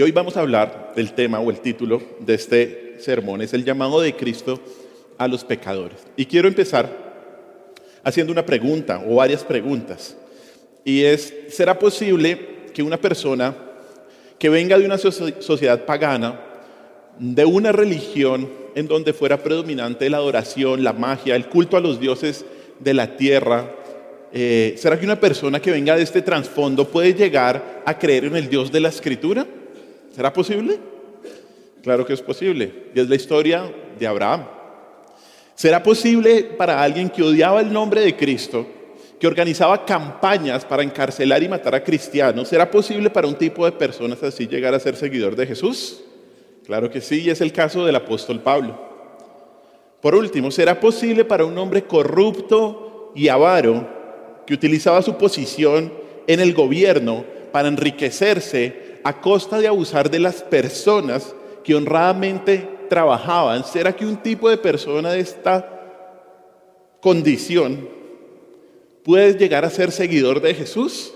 hoy vamos a hablar del tema o el título de este sermón, es el llamado de Cristo a los pecadores. Y quiero empezar haciendo una pregunta o varias preguntas. Y es, ¿será posible que una persona que venga de una sociedad pagana, de una religión en donde fuera predominante la adoración, la magia, el culto a los dioses de la tierra, ¿será que una persona que venga de este trasfondo puede llegar a creer en el Dios de la Escritura? ¿Será posible? Claro que es posible. Y es la historia de Abraham. ¿Será posible para alguien que odiaba el nombre de Cristo, que organizaba campañas para encarcelar y matar a cristianos? ¿Será posible para un tipo de personas así llegar a ser seguidor de Jesús? Claro que sí, y es el caso del apóstol Pablo. Por último, ¿será posible para un hombre corrupto y avaro que utilizaba su posición en el gobierno para enriquecerse a costa de abusar de las personas que honradamente trabajaban? ¿Será que un tipo de persona de esta condición puede llegar a ser seguidor de Jesús?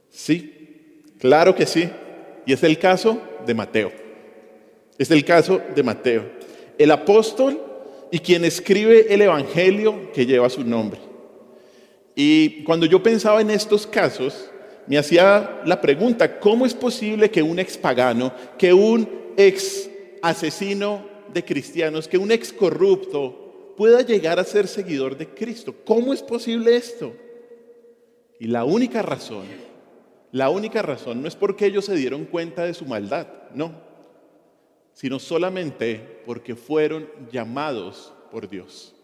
Sí, claro que sí. Y es el caso de Mateo. Es el caso de Mateo, el apóstol y quien escribe el evangelio que lleva su nombre. Y cuando yo pensaba en estos casos, me hacía la pregunta, ¿cómo es posible que un ex pagano, que un ex asesino de cristianos, que un ex corrupto pueda llegar a ser seguidor de Cristo? ¿Cómo es posible esto? Y la única razón no es porque ellos se dieron cuenta de su maldad, no, sino solamente porque fueron llamados por Dios.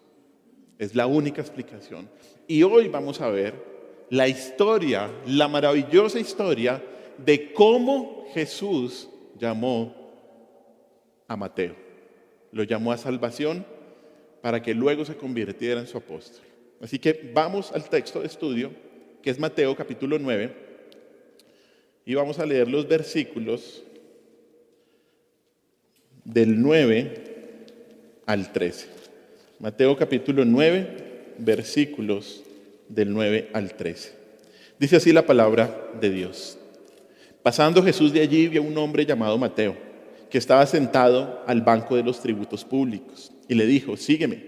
Es la única explicación. Y hoy vamos a ver la historia, la maravillosa historia de cómo Jesús llamó a Mateo. Lo llamó a salvación para que luego se convirtiera en su apóstol. Así que vamos al texto de estudio, que es Mateo capítulo 9, y vamos a leer los versículos del 9 al 13. Mateo capítulo 9, versículos del 9 al 13. Dice así la palabra de Dios. Pasando Jesús de allí, vio a un hombre llamado Mateo, que estaba sentado al banco de los tributos públicos, y le dijo, sígueme.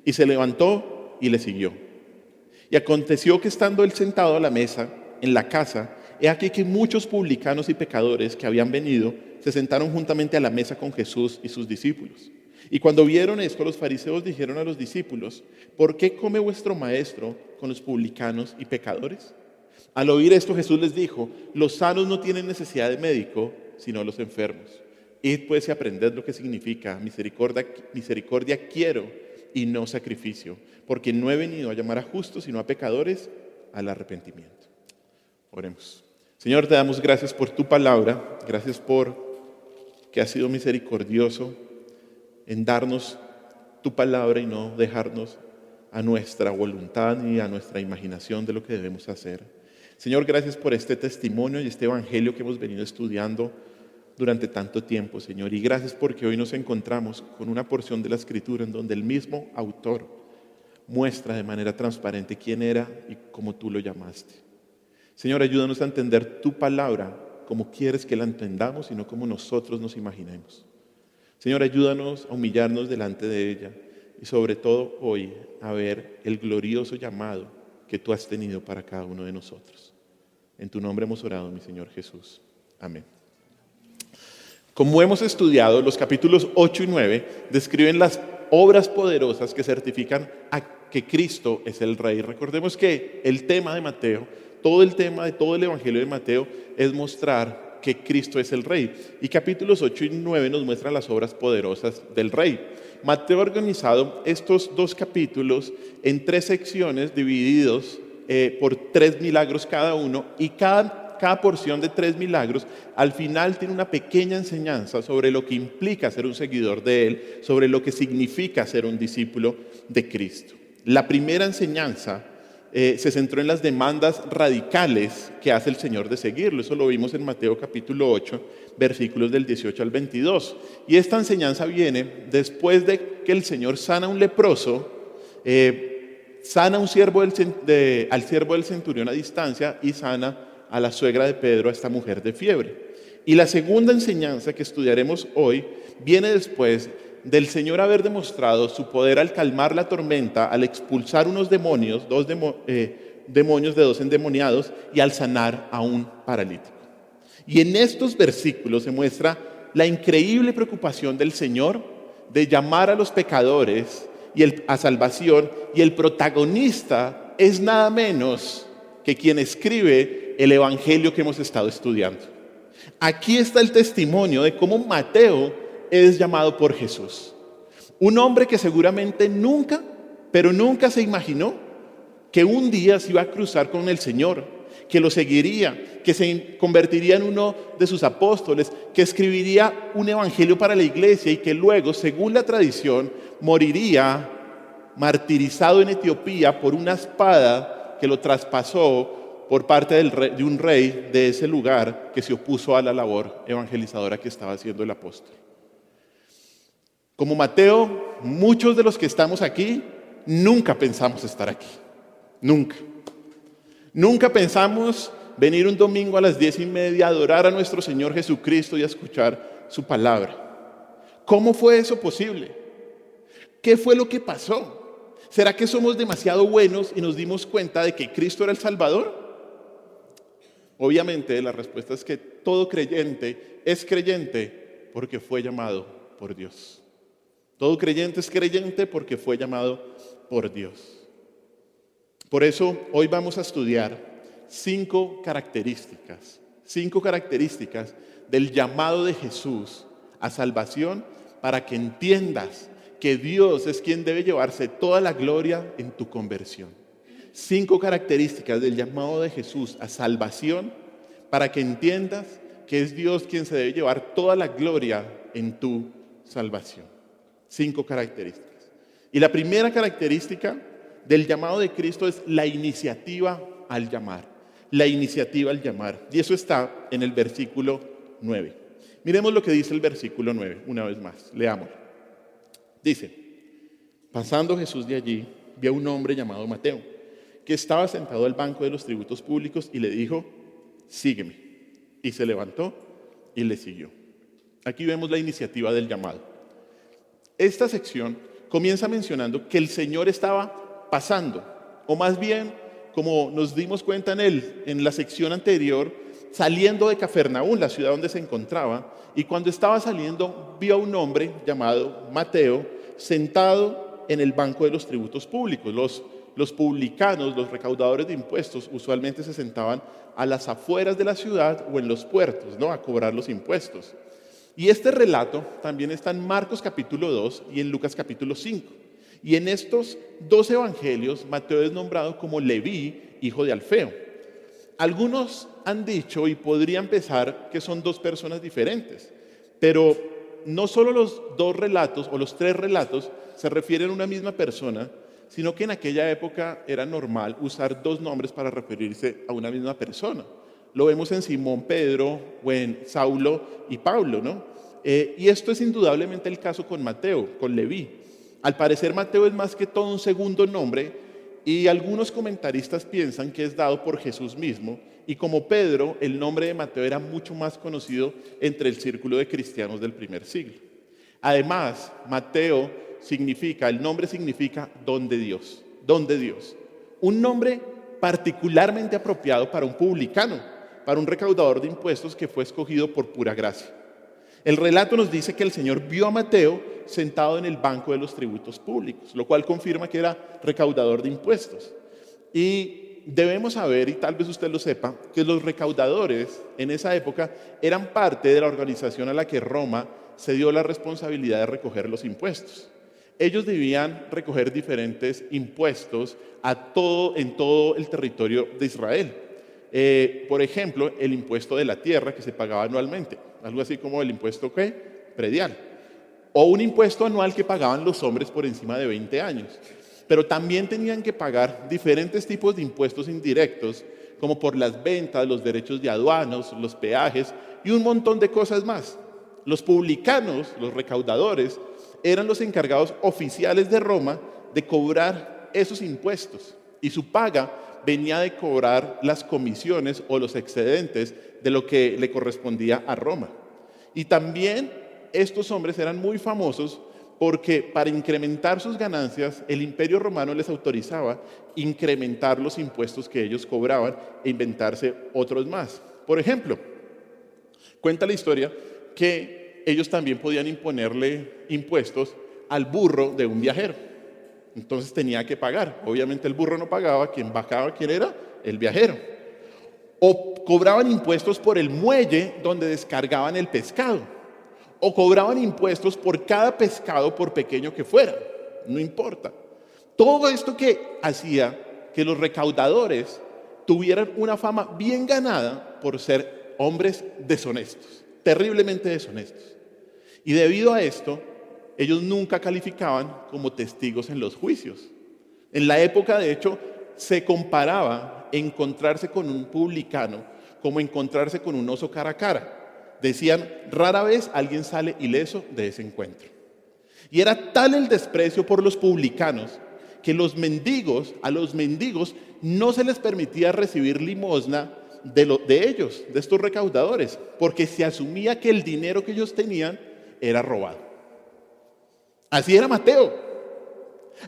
Y se levantó y le siguió. Y aconteció que estando él sentado a la mesa en la casa, he aquí que muchos publicanos y pecadores que habían venido se sentaron juntamente a la mesa con Jesús y sus discípulos. Y cuando vieron esto, los fariseos dijeron a los discípulos, ¿por qué come vuestro maestro con los publicanos y pecadores? Al oír esto, Jesús les dijo, los sanos no tienen necesidad de médico, sino los enfermos. Id pues y aprended lo que significa misericordia quiero y no sacrificio, porque no he venido a llamar a justos, sino a pecadores al arrepentimiento. Oremos. Señor, te damos gracias por tu palabra, gracias por que has sido misericordioso en darnos tu palabra y no dejarnos a nuestra voluntad ni a nuestra imaginación de lo que debemos hacer. Señor, gracias por este testimonio y este evangelio que hemos venido estudiando durante tanto tiempo, Señor. Y gracias porque hoy nos encontramos con una porción de la Escritura en donde el mismo autor muestra de manera transparente quién era y cómo tú lo llamaste. Señor, ayúdanos a entender tu palabra como quieres que la entendamos y no como nosotros nos imaginemos. Señor, ayúdanos a humillarnos delante de ella y sobre todo hoy a ver el glorioso llamado que tú has tenido para cada uno de nosotros. En tu nombre hemos orado, mi Señor Jesús. Amén. Como hemos estudiado, los capítulos 8 y 9 describen las obras poderosas que certifican a que Cristo es el Rey. Recordemos que el tema de Mateo, todo el tema de todo el Evangelio de Mateo es mostrar que Cristo es el Rey. Y capítulos 8 y 9 nos muestran las obras poderosas del Rey. Mateo ha organizado estos dos capítulos en 3 secciones divididos por 3 milagros cada uno, y cada porción de 3 milagros al final tiene una pequeña enseñanza sobre lo que implica ser un seguidor de Él, sobre lo que significa ser un discípulo de Cristo. La primera enseñanza se centró en las demandas radicales que hace el Señor de seguirlo. Eso lo vimos en Mateo capítulo 8, versículos del 18 al 22. Y esta enseñanza viene después de que el Señor sana a un leproso, sana a al siervo del centurión a distancia y sana a la suegra de Pedro, a esta mujer de fiebre. Y la segunda enseñanza que estudiaremos hoy viene después del Señor haber demostrado su poder al calmar la tormenta, al expulsar unos demonios, demonios de 2 endemoniados, y al sanar a un paralítico. Y en estos versículos se muestra la increíble preocupación del Señor de llamar a los pecadores a salvación, y el protagonista es nada menos que quien escribe el evangelio que hemos estado estudiando. Aquí está el testimonio de cómo Mateo es llamado por Jesús. Un hombre que seguramente nunca, pero nunca se imaginó que un día se iba a cruzar con el Señor, que lo seguiría, que se convertiría en uno de sus apóstoles, que escribiría un evangelio para la iglesia y que luego, según la tradición, moriría martirizado en Etiopía por una espada que lo traspasó por parte de un rey de ese lugar que se opuso a la labor evangelizadora que estaba haciendo el apóstol. Como Mateo, muchos de los que estamos aquí nunca pensamos estar aquí. Nunca. Nunca pensamos venir un domingo a las 10:30 a adorar a nuestro Señor Jesucristo y a escuchar su palabra. ¿Cómo fue eso posible? ¿Qué fue lo que pasó? ¿Será que somos demasiado buenos y nos dimos cuenta de que Cristo era el Salvador? Obviamente la respuesta es que todo creyente es creyente porque fue llamado por Dios. Todo creyente es creyente porque fue llamado por Dios. Por eso hoy vamos a estudiar 5 características del llamado de Jesús a salvación, para que entiendas que Dios es quien debe llevarse toda la gloria en tu conversión. 5 características del llamado de Jesús a salvación, para que entiendas que es Dios quien se debe llevar toda la gloria en tu salvación. 5 características. Y la primera característica del llamado de Cristo es la iniciativa al llamar. La iniciativa al llamar. Y eso está en el versículo 9. Miremos lo que dice el versículo 9, una vez más. Leámoslo. Dice: pasando Jesús de allí, vio a un hombre llamado Mateo, que estaba sentado al banco de los tributos públicos, y le dijo: sígueme. Y se levantó y le siguió. Aquí vemos la iniciativa del llamado. Esta sección comienza mencionando que el Señor estaba pasando, o más bien, como nos dimos cuenta en la sección anterior, saliendo de Cafarnaúm, la ciudad donde se encontraba, y cuando estaba saliendo vio a un hombre llamado Mateo sentado en el banco de los tributos públicos. Los publicanos, los recaudadores de impuestos, usualmente se sentaban a las afueras de la ciudad o en los puertos, ¿no?, a cobrar los impuestos. Y este relato también está en Marcos capítulo 2 y en Lucas capítulo 5. Y en estos 2 evangelios, Mateo es nombrado como Leví, hijo de Alfeo. Algunos han dicho y podrían pensar que son 2 personas diferentes, pero no solo los 2 relatos o los 3 relatos se refieren a una misma persona, sino que en aquella época era normal usar 2 nombres para referirse a una misma persona. Lo vemos en Simón Pedro o en Saulo y Pablo, ¿no? Y esto es indudablemente el caso con Mateo, con Leví. Al parecer Mateo es más que todo un segundo nombre, y algunos comentaristas piensan que es dado por Jesús mismo, y como Pedro, el nombre de Mateo era mucho más conocido entre el círculo de cristianos del primer siglo. Además, Mateo el nombre significa don de Dios, don de Dios. Un nombre particularmente apropiado para un publicano, para un recaudador de impuestos que fue escogido por pura gracia. El relato nos dice que el Señor vio a Mateo sentado en el banco de los tributos públicos, lo cual confirma que era recaudador de impuestos. Y debemos saber, y tal vez usted lo sepa, que los recaudadores en esa época eran parte de la organización a la que Roma se dio la responsabilidad de recoger los impuestos. Ellos debían recoger diferentes impuestos en todo el territorio de Israel. Por ejemplo, el impuesto de la tierra, que se pagaba anualmente, algo así como el impuesto predial, o un impuesto anual que pagaban los hombres por encima de 20 años. Pero también tenían que pagar diferentes tipos de impuestos indirectos, como por las ventas, los derechos de aduanos, los peajes y un montón de cosas más. Los publicanos, los recaudadores, eran los encargados oficiales de Roma de cobrar esos impuestos, y su paga venía de cobrar las comisiones o los excedentes de lo que le correspondía a Roma. Y también estos hombres eran muy famosos porque para incrementar sus ganancias, el Imperio Romano les autorizaba incrementar los impuestos que ellos cobraban e inventarse otros más. Por ejemplo, cuenta la historia que ellos también podían imponerle impuestos al burro de un viajero. Entonces tenía que pagar. Obviamente el burro no pagaba, quien pagaba, ¿quién era? El viajero. O cobraban impuestos por el muelle donde descargaban el pescado. O cobraban impuestos por cada pescado, por pequeño que fuera. No importa. Todo esto que hacía que los recaudadores tuvieran una fama bien ganada por ser hombres deshonestos, terriblemente deshonestos. Y debido a esto, ellos nunca calificaban como testigos en los juicios. En la época, de hecho, se comparaba encontrarse con un publicano como encontrarse con un oso cara a cara. Decían, rara vez alguien sale ileso de ese encuentro. Y era tal el desprecio por los publicanos que a los mendigos no se les permitía recibir limosna de ellos, de estos recaudadores, porque se asumía que el dinero que ellos tenían era robado. Así era Mateo.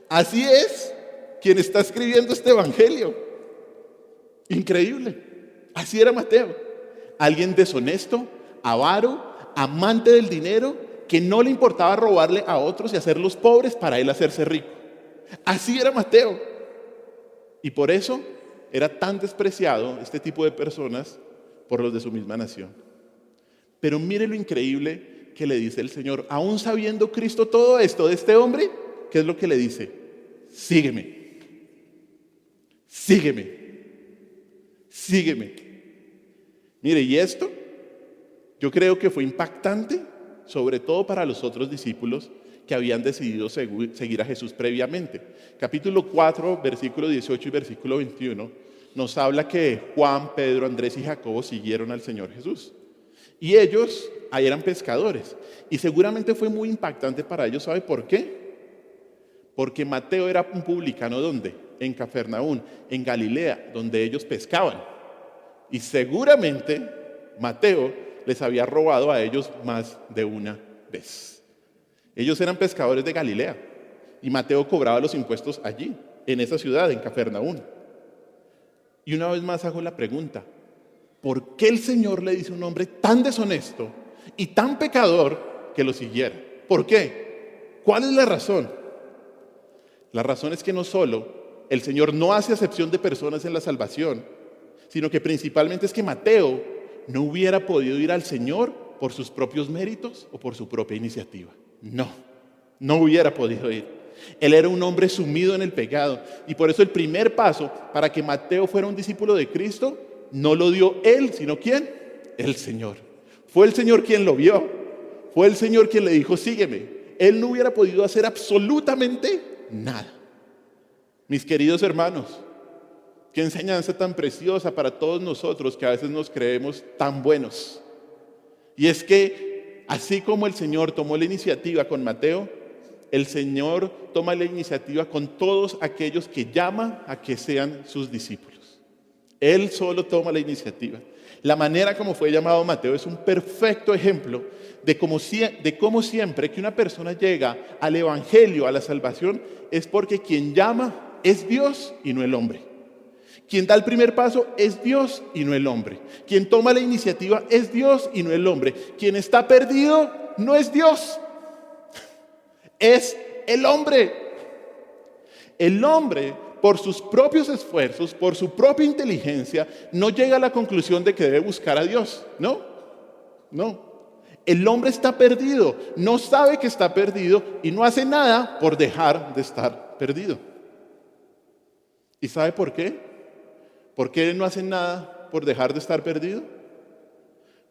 Así es quien está escribiendo este evangelio. Increíble. Así era Mateo. Alguien deshonesto, avaro, amante del dinero, que no le importaba robarle a otros y hacerlos pobres para él hacerse rico. Así era Mateo. Y por eso era tan despreciado este tipo de personas por los de su misma nación. Pero mire lo increíble que le dice el Señor. Aún sabiendo Cristo todo esto de este hombre, ¿qué es lo que le dice? Sígueme. Sígueme. Sígueme. Mire, y esto yo creo que fue impactante, sobre todo para los otros discípulos que habían decidido seguir a Jesús previamente. Capítulo 4, versículo 18 y versículo 21, nos habla que Juan, Pedro, Andrés y Jacobo siguieron al Señor Jesús. Y ellos ahí eran pescadores. Y seguramente fue muy impactante para ellos. ¿Sabe por qué? Porque Mateo era un publicano, ¿dónde? En Cafarnaúm, en Galilea, donde ellos pescaban. Y seguramente Mateo les había robado a ellos más de una vez. Ellos eran pescadores de Galilea y Mateo cobraba los impuestos allí, en esa ciudad, en Cafarnaúm. Y una vez más hago la pregunta, ¿por qué el Señor le dice a un hombre tan deshonesto y tan pecador que lo siguiera? ¿Por qué? ¿Cuál es la razón? La razón es que no solo el Señor no hace acepción de personas en la salvación, sino que principalmente es que Mateo no hubiera podido ir al Señor por sus propios méritos o por su propia iniciativa. No hubiera podido ir. Él era un hombre sumido en el pecado. Y por eso el primer paso para que Mateo fuera un discípulo de Cristo no lo dio él, sino ¿quién? El Señor. Fue el Señor quien lo vio. Fue el Señor quien le dijo, sígueme. Él no hubiera podido hacer absolutamente nada. Mis queridos hermanos, qué enseñanza tan preciosa para todos nosotros que a veces nos creemos tan buenos. Y es que así como el Señor tomó la iniciativa con Mateo, el Señor toma la iniciativa con todos aquellos que llama a que sean sus discípulos. Él solo toma la iniciativa. La manera como fue llamado Mateo es un perfecto ejemplo de cómo siempre que una persona llega al Evangelio, a la salvación, es porque quien llama es Dios y no el hombre. Quien da el primer paso es Dios y no el hombre. Quien toma la iniciativa es Dios y no el hombre. Quien está perdido no es Dios, es el hombre. El hombre, por sus propios esfuerzos, por su propia inteligencia, no llega a la conclusión de que debe buscar a Dios. No. El hombre está perdido, no sabe que está perdido y no hace nada por dejar de estar perdido. ¿Y sabe por qué? ¿Por qué no hace nada por dejar de estar perdido?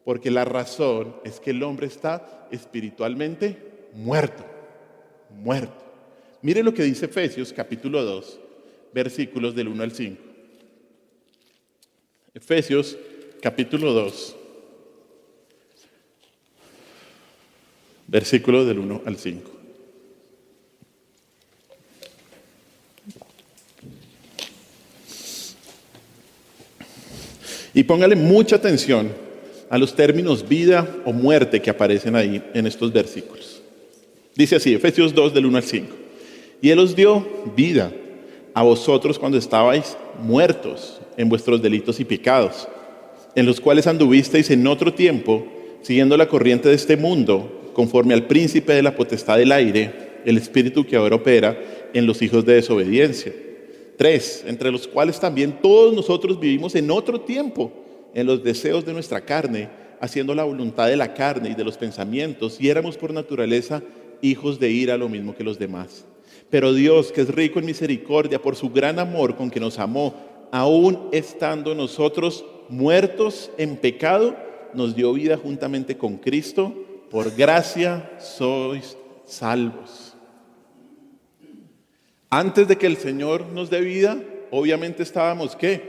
Porque la razón es que el hombre está espiritualmente muerto. Mire lo que dice Efesios capítulo 2, versículos del 1 al 5. Efesios capítulo 2, versículos del 1 al 5. Y póngale mucha atención a los términos vida o muerte que aparecen ahí en estos versículos. Dice así, Efesios 2 del 1 al 5. Y Él os dio vida a vosotros cuando estabais muertos en vuestros delitos y pecados, en los cuales anduvisteis en otro tiempo, siguiendo la corriente de este mundo, conforme al príncipe de la potestad del aire, el espíritu que ahora opera en los hijos de desobediencia. 3, entre los cuales también todos nosotros vivimos en otro tiempo, en los deseos de nuestra carne, haciendo la voluntad de la carne y de los pensamientos, y éramos por naturaleza hijos de ira, lo mismo que los demás. Pero Dios, que es rico en misericordia, por su gran amor con que nos amó, aún estando nosotros muertos en pecado, nos dio vida juntamente con Cristo. Por gracia sois salvos. Antes de que el Señor nos dé vida, obviamente estábamos, ¿qué?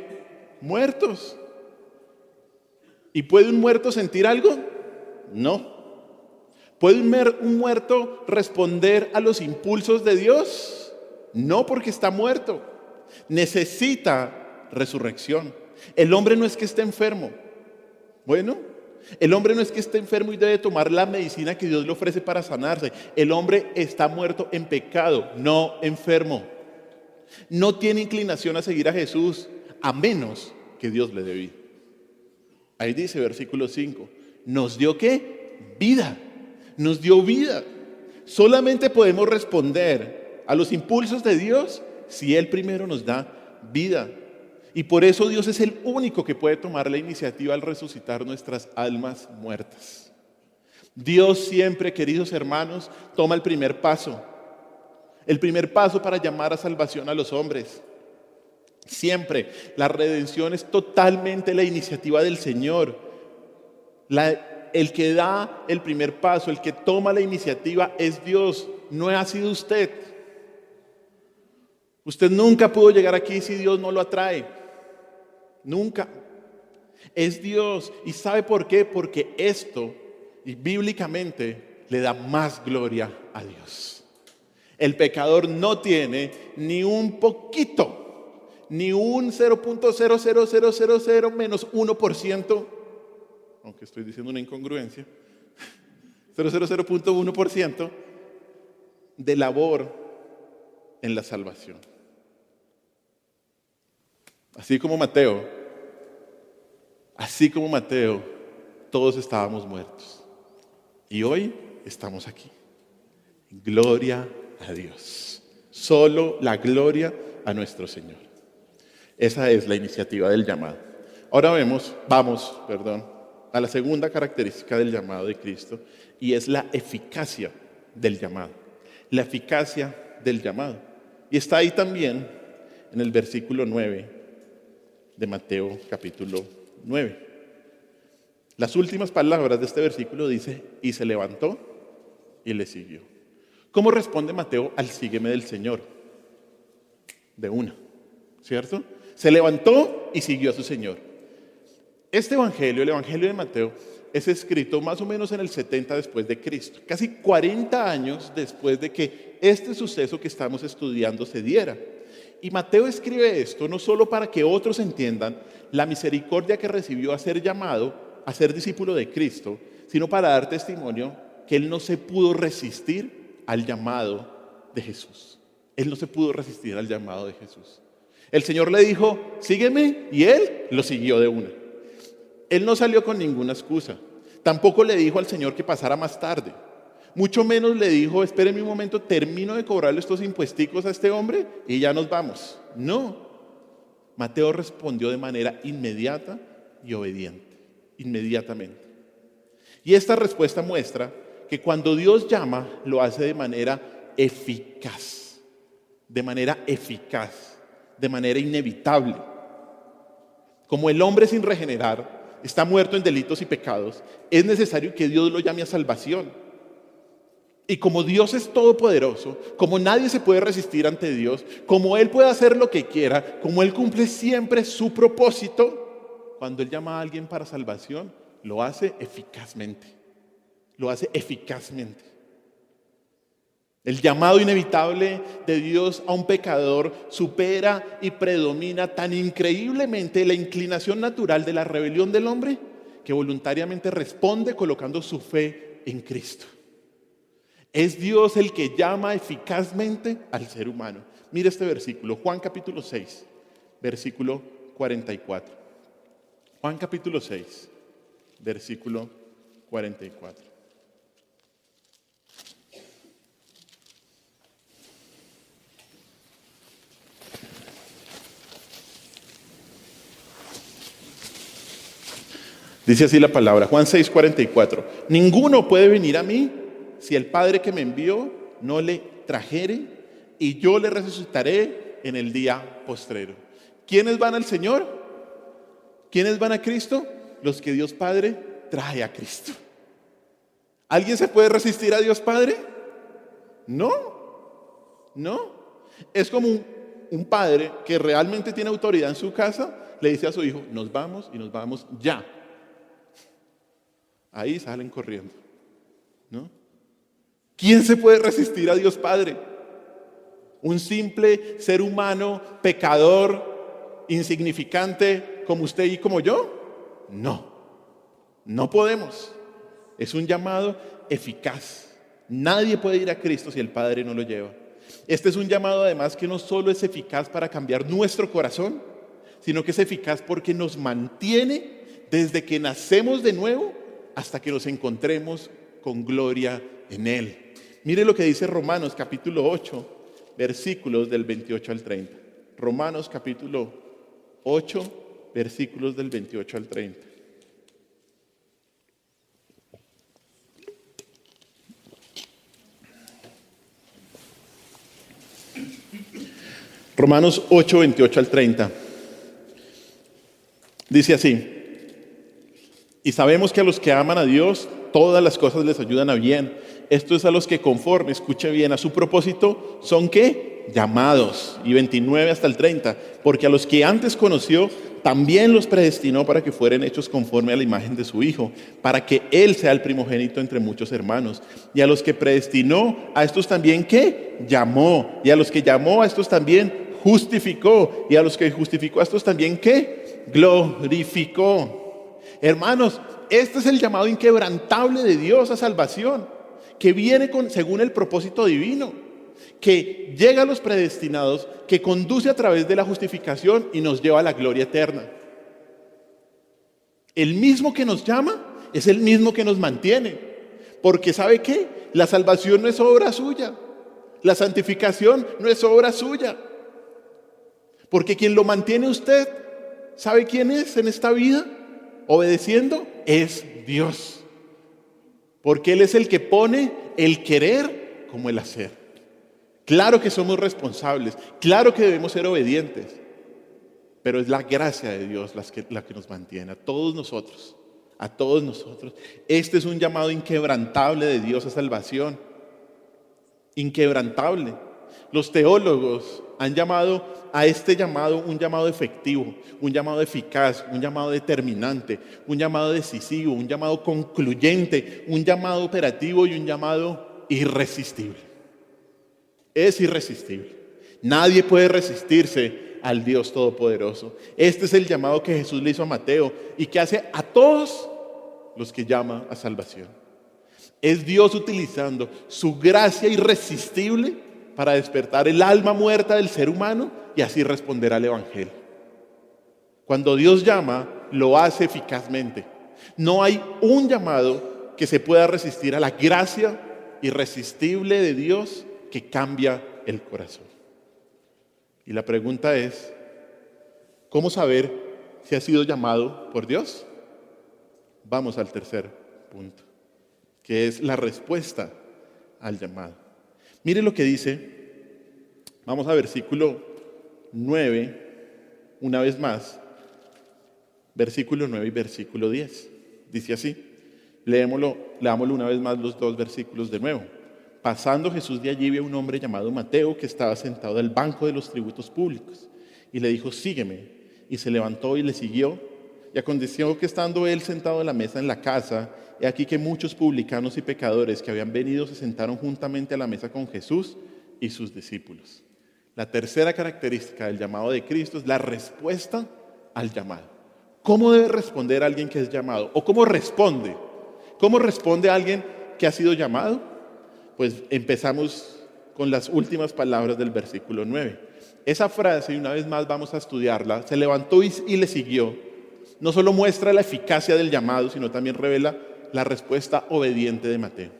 Muertos. ¿Y puede un muerto sentir algo? No. ¿Puede un muerto responder a los impulsos de Dios? No, porque está muerto. Necesita resurrección. El hombre no es que esté enfermo. Bueno, el hombre no es que esté enfermo y debe tomar la medicina que Dios le ofrece para sanarse. El hombre está muerto en pecado, no enfermo. No tiene inclinación a seguir a Jesús, a menos que Dios le dé vida. Ahí dice, versículo 5, ¿nos dio qué? Vida. Nos dio vida. Solamente podemos responder a los impulsos de Dios si Él primero nos da vida. Y por eso Dios es el único que puede tomar la iniciativa al resucitar nuestras almas muertas. Dios siempre, queridos hermanos, toma el primer paso. El primer paso para llamar a salvación a los hombres. Siempre. La redención es totalmente la iniciativa del Señor. El que da el primer paso, el que toma la iniciativa es Dios, no ha sido usted. Usted nunca pudo llegar aquí si Dios no lo atrae. Nunca. Es Dios. ¿Y sabe por qué? Porque esto, y bíblicamente, le da más gloria a Dios. El pecador no tiene ni un poquito, ni un 0.00000 menos 1%, aunque estoy diciendo una incongruencia, 0.1% de labor en la salvación. Así como Mateo, todos estábamos muertos. Y hoy estamos aquí. Gloria a Dios. Solo la gloria a nuestro Señor. Esa es la iniciativa del llamado. Ahora vamos a la segunda característica del llamado de Cristo, y es la eficacia del llamado. La eficacia del llamado. Y está ahí también en el versículo 9 de Mateo capítulo 9. Las últimas palabras de este versículo dice, y se levantó y le siguió. ¿Cómo responde Mateo al sígueme del Señor? De una, ¿cierto? Se levantó y siguió a su Señor. Este evangelio, el evangelio de Mateo, es escrito más o menos en el 70 después de Cristo, casi 40 años después de que este suceso que estamos estudiando se diera. Y Mateo escribe esto no solo para que otros entiendan la misericordia que recibió a ser llamado a ser discípulo de Cristo, sino para dar testimonio que él no se pudo resistir al llamado de Jesús. Él no se pudo resistir al llamado de Jesús. El Señor le dijo, sígueme, y él lo siguió de una. Él no salió con ninguna excusa. Tampoco le dijo al Señor que pasara más tarde. Mucho menos le dijo, espéreme un momento, termino de cobrarle estos impuesticos a este hombre y ya nos vamos. No. Mateo respondió de manera inmediata y obediente. Inmediatamente. Y esta respuesta muestra que cuando Dios llama, lo hace de manera eficaz. De manera eficaz. De manera inevitable. Como el hombre sin regenerar está muerto en delitos y pecados, es necesario que Dios lo llame a salvación. Y como Dios es todopoderoso, como nadie se puede resistir ante Dios, como Él puede hacer lo que quiera, como Él cumple siempre su propósito, cuando Él llama a alguien para salvación, lo hace eficazmente. Lo hace eficazmente. El llamado inevitable de Dios a un pecador supera y predomina tan increíblemente la inclinación natural de la rebelión del hombre que voluntariamente responde colocando su fe en Cristo. Es Dios el que llama eficazmente al ser humano. Mire este versículo, Juan capítulo 6, versículo 44. Juan capítulo 6, versículo 44. Dice así la palabra, Juan 6, 44. Ninguno puede venir a mí si el Padre que me envió no le trajere, y yo le resucitaré en el día postrero. ¿Quiénes van al Señor? ¿Quiénes van a Cristo? Los que Dios Padre trae a Cristo. ¿Alguien se puede resistir a Dios Padre? No. Es como un padre que realmente tiene autoridad en su casa, le dice a su hijo, nos vamos y nos vamos ya. Ahí salen corriendo, ¿no? ¿Quién se puede resistir a Dios Padre? ¿Un simple ser humano, pecador, insignificante, como usted y como yo? No podemos. Es un llamado eficaz. Nadie puede ir a Cristo si el Padre no lo lleva. Este es un llamado además que no solo es eficaz para cambiar nuestro corazón, sino que es eficaz porque nos mantiene desde que nacemos de nuevo hasta que nos encontremos con gloria en Él. Mire lo que dice Romanos capítulo 8, versículos del 28 al 30. Romanos capítulo 8, versículos del 28 al 30. Romanos 8, 28 al 30. Dice así: y sabemos que a los que aman a Dios, todas las cosas les ayudan a bien. Esto es a los que conforme, escuche bien, a su propósito, son ¿qué? Llamados. Y 29 hasta el 30. Porque a los que antes conoció, también los predestinó para que fueran hechos conforme a la imagen de su Hijo, para que Él sea el primogénito entre muchos hermanos. Y a los que predestinó, a estos también ¿qué? Llamó. Y a los que llamó, a estos también justificó. Y a los que justificó, a estos también ¿qué? Glorificó. Hermanos, este es el llamado inquebrantable de Dios a salvación, que viene según el propósito divino, que llega a los predestinados, que conduce a través de la justificación y nos lleva a la gloria eterna. El mismo que nos llama es el mismo que nos mantiene, porque ¿sabe qué? La salvación no es obra suya, la santificación no es obra suya, porque quien lo mantiene usted, ¿sabe quién es en esta vida? Obedeciendo, es Dios, porque Él es el que pone el querer como el hacer. Claro que somos responsables, claro que debemos ser obedientes, pero es la gracia de Dios la que nos mantiene a todos nosotros. Este es un llamado inquebrantable de Dios a salvación, inquebrantable. Los teólogos han llamado a este llamado un llamado efectivo, un llamado eficaz, un llamado determinante, un llamado decisivo, un llamado concluyente, un llamado operativo y un llamado irresistible. Es irresistible. Nadie puede resistirse al Dios Todopoderoso. Este es el llamado que Jesús le hizo a Mateo y que hace a todos los que llama a salvación. Es Dios utilizando su gracia irresistible para despertar el alma muerta del ser humano y así responder al Evangelio. Cuando Dios llama, lo hace eficazmente. No hay un llamado que se pueda resistir a la gracia irresistible de Dios que cambia el corazón. Y la pregunta es, ¿cómo saber si ha sido llamado por Dios? Vamos al tercer punto, que es la respuesta al llamado. Mire lo que dice, vamos a versículo 9, una vez más, versículo 9 y versículo 10. Dice así, leámoslo una vez más los dos versículos de nuevo. Pasando Jesús de allí, vio a un hombre llamado Mateo que estaba sentado al banco de los tributos públicos y le dijo, sígueme. Y se levantó y le siguió. y aconteció que estando él sentado en la mesa en la casa, he aquí que muchos publicanos y pecadores que habían venido se sentaron juntamente a la mesa con Jesús y sus discípulos. La tercera característica del llamado de Cristo es la respuesta al llamado. ¿Cómo debe responder alguien que es llamado? ¿O cómo responde? ¿Cómo responde alguien que ha sido llamado? Pues empezamos con las últimas palabras del versículo 9. Esa frase, y una vez más vamos a estudiarla, se levantó y le siguió. No solo muestra la eficacia del llamado, sino también revela la respuesta obediente de Mateo.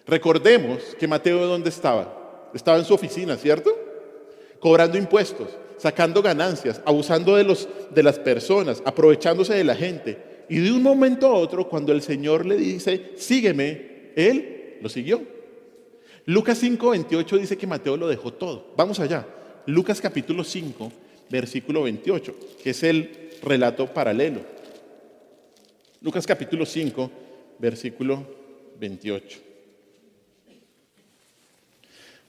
Recordemos que Mateo, ¿dónde estaba? Estaba en su oficina, ¿cierto? Cobrando impuestos, sacando ganancias, abusando de las personas, aprovechándose de la gente. Y de un momento a otro, cuando el Señor le dice, sígueme, él lo siguió. Lucas 5:28 dice que Mateo lo dejó todo. Vamos allá. Lucas capítulo 5, versículo 28, que es el relato paralelo. Lucas capítulo 5, versículo 28.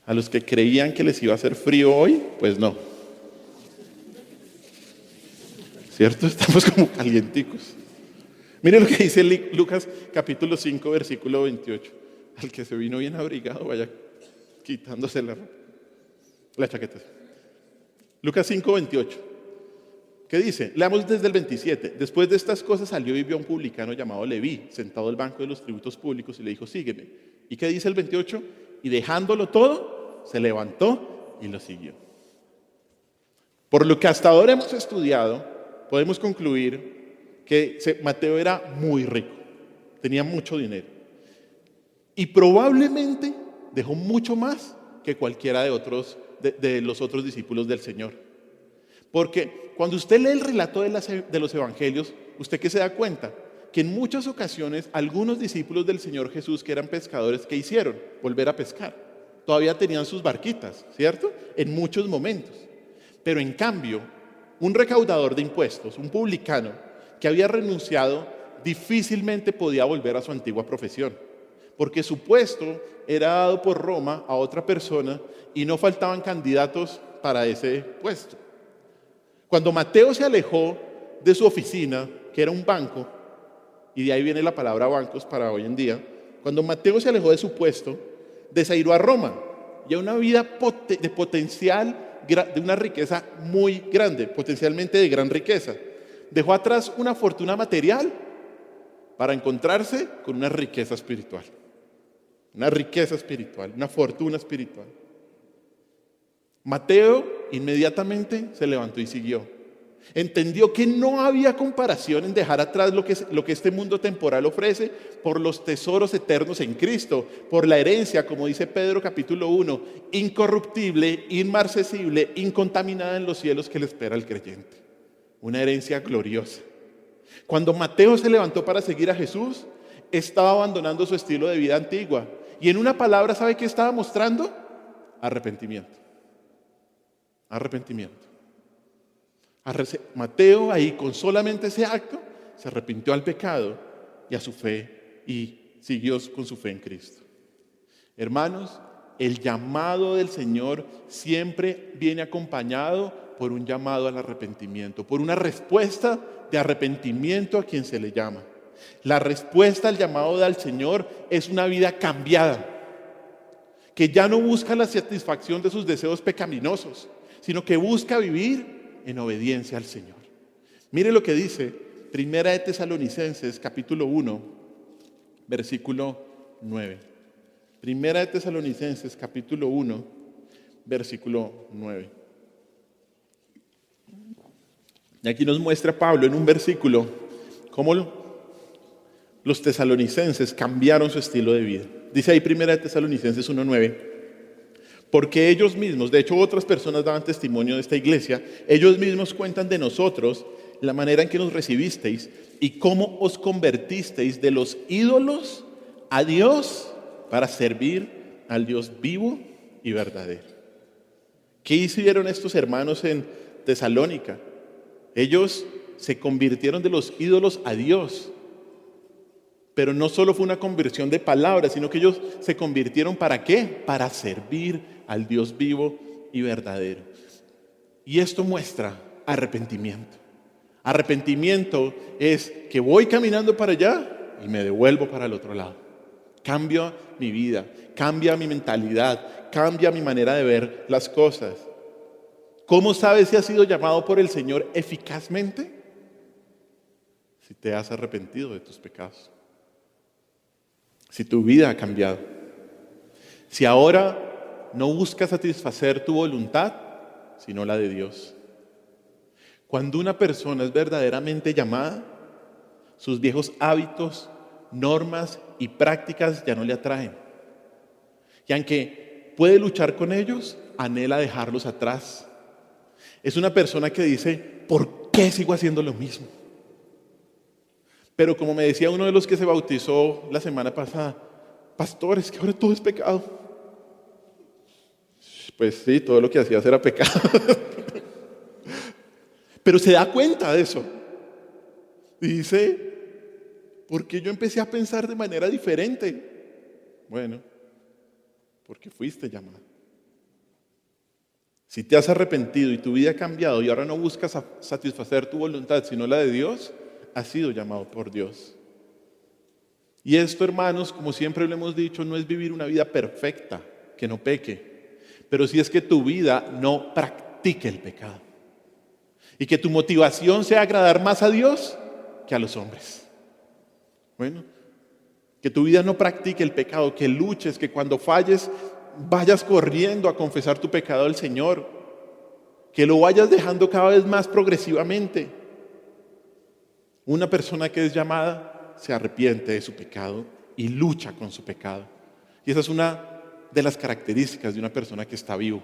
A los que creían que les iba a hacer frío hoy, pues no. ¿Cierto? Estamos como calienticos. Miren lo que dice Lucas capítulo 5, versículo 28. Al que se vino bien abrigado, vaya quitándose la chaqueta. Lucas 5, 28. ¿Qué dice? Leamos desde el 27. Después de estas cosas salió y vio a un publicano llamado Leví, sentado al banco de los tributos públicos, y le dijo, sígueme. ¿Y qué dice el 28? Y dejándolo todo, se levantó y lo siguió. Por lo que hasta ahora hemos estudiado, podemos concluir que Mateo era muy rico, tenía mucho dinero. Y probablemente dejó mucho más que cualquiera de los otros discípulos del Señor. Porque cuando usted lee el relato de los evangelios, usted que se da cuenta que en muchas ocasiones algunos discípulos del Señor Jesús que eran pescadores, ¿qué hicieron? Volver a pescar. Todavía tenían sus barquitas, ¿cierto? En muchos momentos. Pero en cambio, un recaudador de impuestos, un publicano que había renunciado, difícilmente podía volver a su antigua profesión. Porque su puesto era dado por Roma a otra persona y no faltaban candidatos para ese puesto. Cuando Mateo se alejó de su oficina, que era un banco, y de ahí viene la palabra bancos para hoy en día, cuando Mateo se alejó de su puesto, desairó a Roma y a una vida de potencial, de una riqueza muy grande, potencialmente de gran riqueza. Dejó atrás una fortuna material para encontrarse con una riqueza espiritual. Una riqueza espiritual, una fortuna espiritual. Mateo inmediatamente se levantó y siguió. Entendió que no había comparación en dejar atrás lo que este mundo temporal ofrece por los tesoros eternos en Cristo, por la herencia, como dice Pedro capítulo 1, incorruptible, inmarcesible, incontaminada en los cielos que le espera al creyente. Una herencia gloriosa. Cuando Mateo se levantó para seguir a Jesús, estaba abandonando su estilo de vida antigua. Y en una palabra, ¿sabe qué estaba mostrando? Arrepentimiento. Arrepentimiento. Mateo ahí con solamente ese acto se arrepintió al pecado y a su fe y siguió con su fe en Cristo. Hermanos, el llamado del Señor siempre viene acompañado por un llamado al arrepentimiento, por una respuesta de arrepentimiento a quien se le llama. La respuesta al llamado del Señor es una vida cambiada, que ya no busca la satisfacción de sus deseos pecaminosos, sino que busca vivir en obediencia al Señor. Mire lo que dice Primera de Tesalonicenses capítulo 1, versículo 9. Primera de Tesalonicenses capítulo 1, versículo 9. Y aquí nos muestra Pablo en un versículo cómo los tesalonicenses cambiaron su estilo de vida. Dice ahí Primera de Tesalonicenses 1:9, porque ellos mismos, de hecho otras personas daban testimonio de esta iglesia, ellos mismos cuentan de nosotros la manera en que nos recibisteis y cómo os convertisteis de los ídolos a Dios para servir al Dios vivo y verdadero. ¿Qué hicieron estos hermanos en Tesalónica? Ellos se convirtieron de los ídolos a Dios. Pero no solo fue una conversión de palabras, sino que ellos se convirtieron ¿para qué? Para servir al Dios vivo y verdadero. Y esto muestra arrepentimiento. Arrepentimiento es que voy caminando para allá y me devuelvo para el otro lado. Cambia mi vida, cambia mi mentalidad, cambia mi manera de ver las cosas. ¿Cómo sabes si has sido llamado por el Señor eficazmente? Si te has arrepentido de tus pecados. Si tu vida ha cambiado. Si ahora no buscas satisfacer tu voluntad, sino la de Dios. Cuando una persona es verdaderamente llamada, sus viejos hábitos, normas y prácticas ya no le atraen. Y aunque puede luchar con ellos, anhela dejarlos atrás. Es una persona que dice, ¿por qué sigo haciendo lo mismo? Pero como me decía uno de los que se bautizó la semana pasada, pastor, es que ahora todo es pecado. Pues sí, todo lo que hacías era pecado. Pero se da cuenta de eso. Y dice, ¿por qué yo empecé a pensar de manera diferente? Bueno, porque fuiste llamado. Si te has arrepentido y tu vida ha cambiado y ahora no buscas satisfacer tu voluntad, sino la de Dios, has sido llamado por Dios. Y esto, hermanos, como siempre lo hemos dicho, no es vivir una vida perfecta, que no peque, pero sí es que tu vida no practique el pecado. Y que tu motivación sea agradar más a Dios que a los hombres. Bueno, que tu vida no practique el pecado, que luches, que cuando falles vayas corriendo a confesar tu pecado al Señor, que lo vayas dejando cada vez más progresivamente. Una persona que es llamada se arrepiente de su pecado y lucha con su pecado. Y esa es una de las características de una persona que está vivo,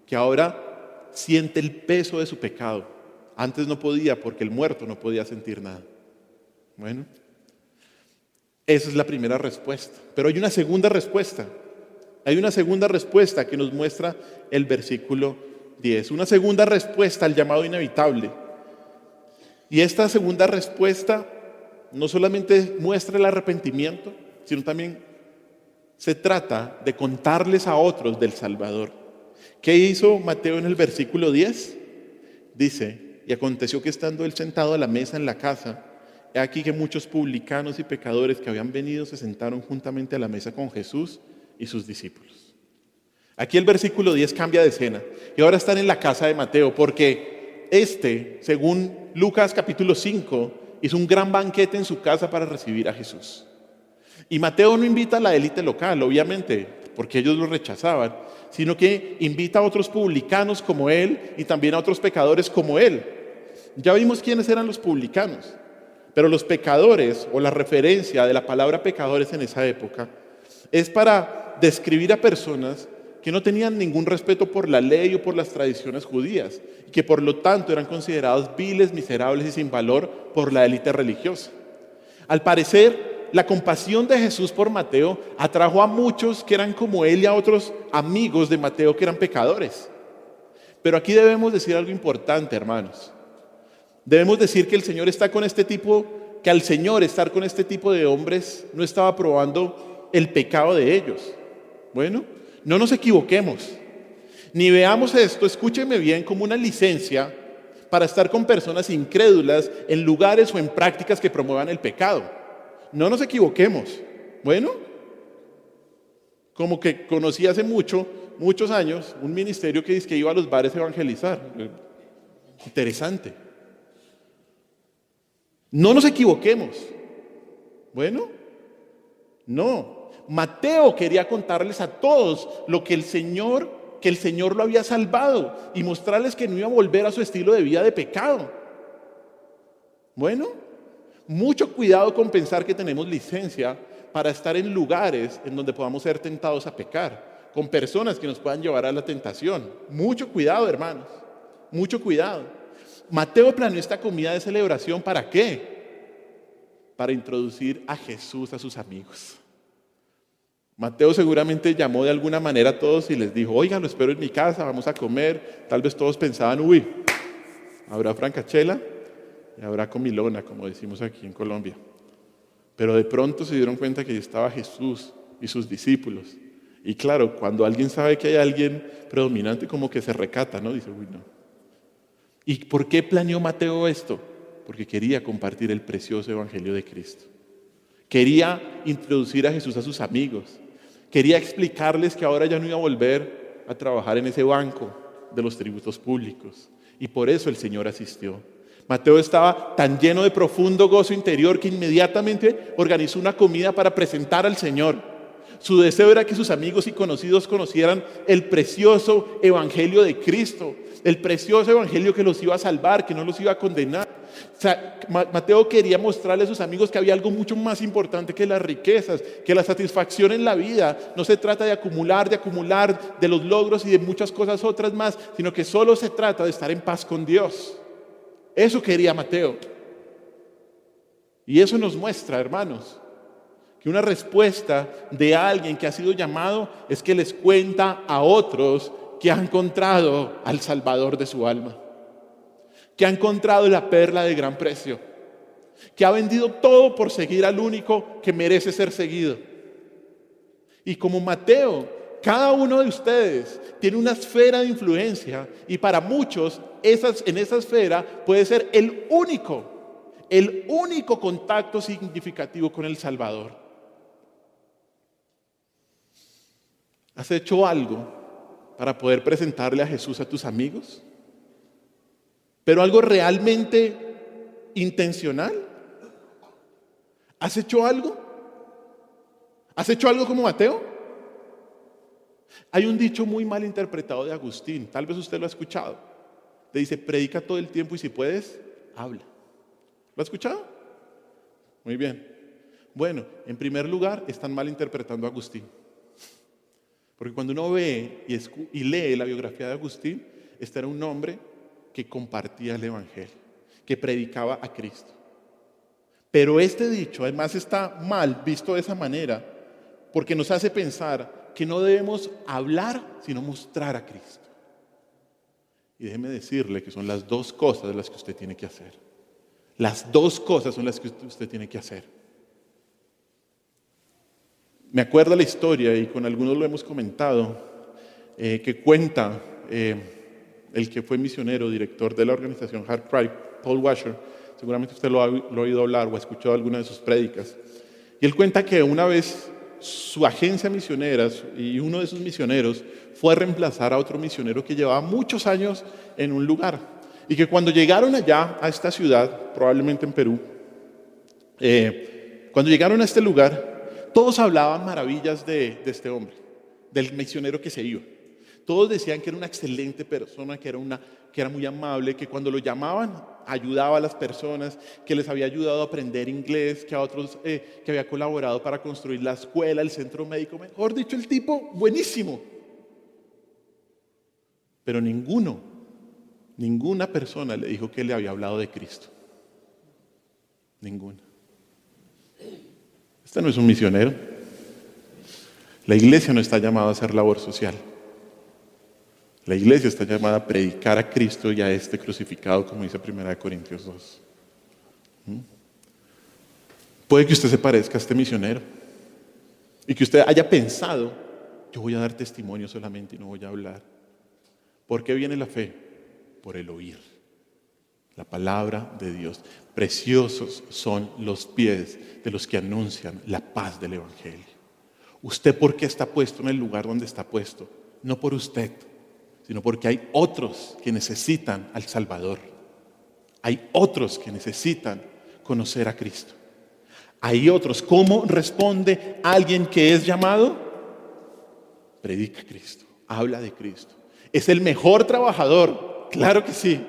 que ahora siente el peso de su pecado. Antes no podía porque el muerto no podía sentir nada. Bueno, esa es la primera respuesta. Pero hay una segunda respuesta. Hay una segunda respuesta que nos muestra el versículo 10. Una segunda respuesta al llamado inevitable. Y esta segunda respuesta no solamente muestra el arrepentimiento, sino también se trata de contarles a otros del Salvador. ¿Qué hizo Mateo en el versículo 10? Dice, y aconteció que estando él sentado a la mesa en la casa, he aquí que muchos publicanos y pecadores que habían venido se sentaron juntamente a la mesa con Jesús y sus discípulos. Aquí el versículo 10 cambia de escena y ahora están en la casa de Mateo porque según Lucas capítulo 5, hizo un gran banquete en su casa para recibir a Jesús. Y Mateo no invita a la élite local, obviamente, porque ellos lo rechazaban, sino que invita a otros publicanos como él y también a otros pecadores como él. Ya vimos quiénes eran los publicanos, pero los pecadores, o la referencia de la palabra pecadores en esa época, es para describir a personas que no tenían ningún respeto por la ley o por las tradiciones judías, y que por lo tanto eran considerados viles, miserables y sin valor por la élite religiosa. Al parecer, la compasión de Jesús por Mateo atrajo a muchos que eran como él y a otros amigos de Mateo que eran pecadores. Pero aquí debemos decir algo importante, hermanos. Debemos decir que el Señor está con este tipo, que al Señor estar con este tipo de hombres no estaba probando el pecado de ellos. Bueno, no nos equivoquemos, ni veamos esto, escúcheme bien, como una licencia para estar con personas incrédulas en lugares o en prácticas que promuevan el pecado. No nos equivoquemos. Bueno, como que conocí hace muchos años un ministerio que dice que iba a los bares a evangelizar. Interesante. No nos equivoquemos. Bueno, no. Mateo quería contarles a todos que el Señor lo había salvado y mostrarles que no iba a volver a su estilo de vida de pecado. Bueno, mucho cuidado con pensar que tenemos licencia para estar en lugares en donde podamos ser tentados a pecar, con personas que nos puedan llevar a la tentación. Mucho cuidado, hermanos, mucho cuidado. Mateo planeó esta comida de celebración, ¿para qué? Para introducir a Jesús a sus amigos. Mateo seguramente llamó de alguna manera a todos y les dijo, oigan, lo espero en mi casa, vamos a comer. Tal vez todos pensaban, uy, habrá francachela y habrá comilona, como decimos aquí en Colombia. Pero de pronto se dieron cuenta que ahí estaba Jesús y sus discípulos. Y claro, cuando alguien sabe que hay alguien predominante, como que se recata, ¿no? Dice, uy, no. ¿Y por qué planeó Mateo esto? Porque quería compartir el precioso evangelio de Cristo. Quería introducir a Jesús a sus amigos. Quería explicarles que ahora ya no iba a volver a trabajar en ese banco de los tributos públicos. Y por eso el Señor asistió. Mateo estaba tan lleno de profundo gozo interior que inmediatamente organizó una comida para presentar al Señor. Su deseo era que sus amigos y conocidos conocieran el precioso evangelio de Cristo, el precioso evangelio que los iba a salvar, que no los iba a condenar. O sea, Mateo quería mostrarle a sus amigos que había algo mucho más importante que las riquezas, que la satisfacción en la vida no se trata de acumular, de los logros y de muchas cosas otras más, sino que solo se trata de estar en paz con Dios. Eso quería Mateo. Y eso nos muestra, hermanos, que una respuesta de alguien que ha sido llamado es que les cuenta a otros que ha encontrado al Salvador de su alma, que ha encontrado la perla de gran precio, que ha vendido todo por seguir al único que merece ser seguido. Y como Mateo, cada uno de ustedes tiene una esfera de influencia y para muchos en esa esfera puede ser el único contacto significativo con el Salvador. ¿Has hecho algo para poder presentarle a Jesús a tus amigos? ¿Pero algo realmente intencional? ¿Has hecho algo? ¿Has hecho algo como Mateo? Hay un dicho muy mal interpretado de Agustín, tal vez usted lo ha escuchado. Le dice, predica todo el tiempo y si puedes, habla. ¿Lo ha escuchado? Muy bien. Bueno, en primer lugar, están mal interpretando a Agustín. Porque cuando uno ve y lee la biografía de Agustín, este era un hombre que compartía el evangelio, que predicaba a Cristo. Pero este dicho además está mal visto de esa manera, porque nos hace pensar que no debemos hablar, sino mostrar a Cristo. Y déjeme decirle que son las dos cosas las que usted tiene que hacer. Las dos cosas son las que usted tiene que hacer. Me acuerdo la historia, y con algunos lo hemos comentado, que cuenta el que fue misionero, director de la organización Hard Cry, Paul Washer. Seguramente usted lo ha oído hablar o ha escuchado alguna de sus prédicas. Y él cuenta que una vez su agencia misionera y uno de sus misioneros fue a reemplazar a otro misionero que llevaba muchos años en un lugar. Y que cuando llegaron allá, a esta ciudad, probablemente en Perú, cuando llegaron a este lugar, todos hablaban maravillas de este hombre, del misionero que se iba. Todos decían que era una excelente persona, que era muy amable, que cuando lo llamaban ayudaba a las personas, que les había ayudado a aprender inglés, que a otros que había colaborado para construir la escuela, el centro médico. Mejor dicho, el tipo buenísimo. Pero ninguna persona le dijo que le había hablado de Cristo. Ninguna. Este no es un misionero. La iglesia no está llamada a hacer labor social. La iglesia está llamada a predicar a Cristo y a este crucificado, como dice 1 Corintios 2. Puede que usted se parezca a este misionero y que usted haya pensado, yo voy a dar testimonio solamente y no voy a hablar. ¿Por qué viene la fe? Por el oír la palabra de Dios. Preciosos son los pies de los que anuncian la paz del evangelio. ¿Usted por qué está puesto en el lugar donde está puesto? No por usted, sino porque hay otros que necesitan al Salvador. Hay otros que necesitan conocer a Cristo. Hay otros. ¿Cómo responde alguien que es llamado? Predica a Cristo, habla de Cristo. ¿Es el mejor trabajador? Claro que sí.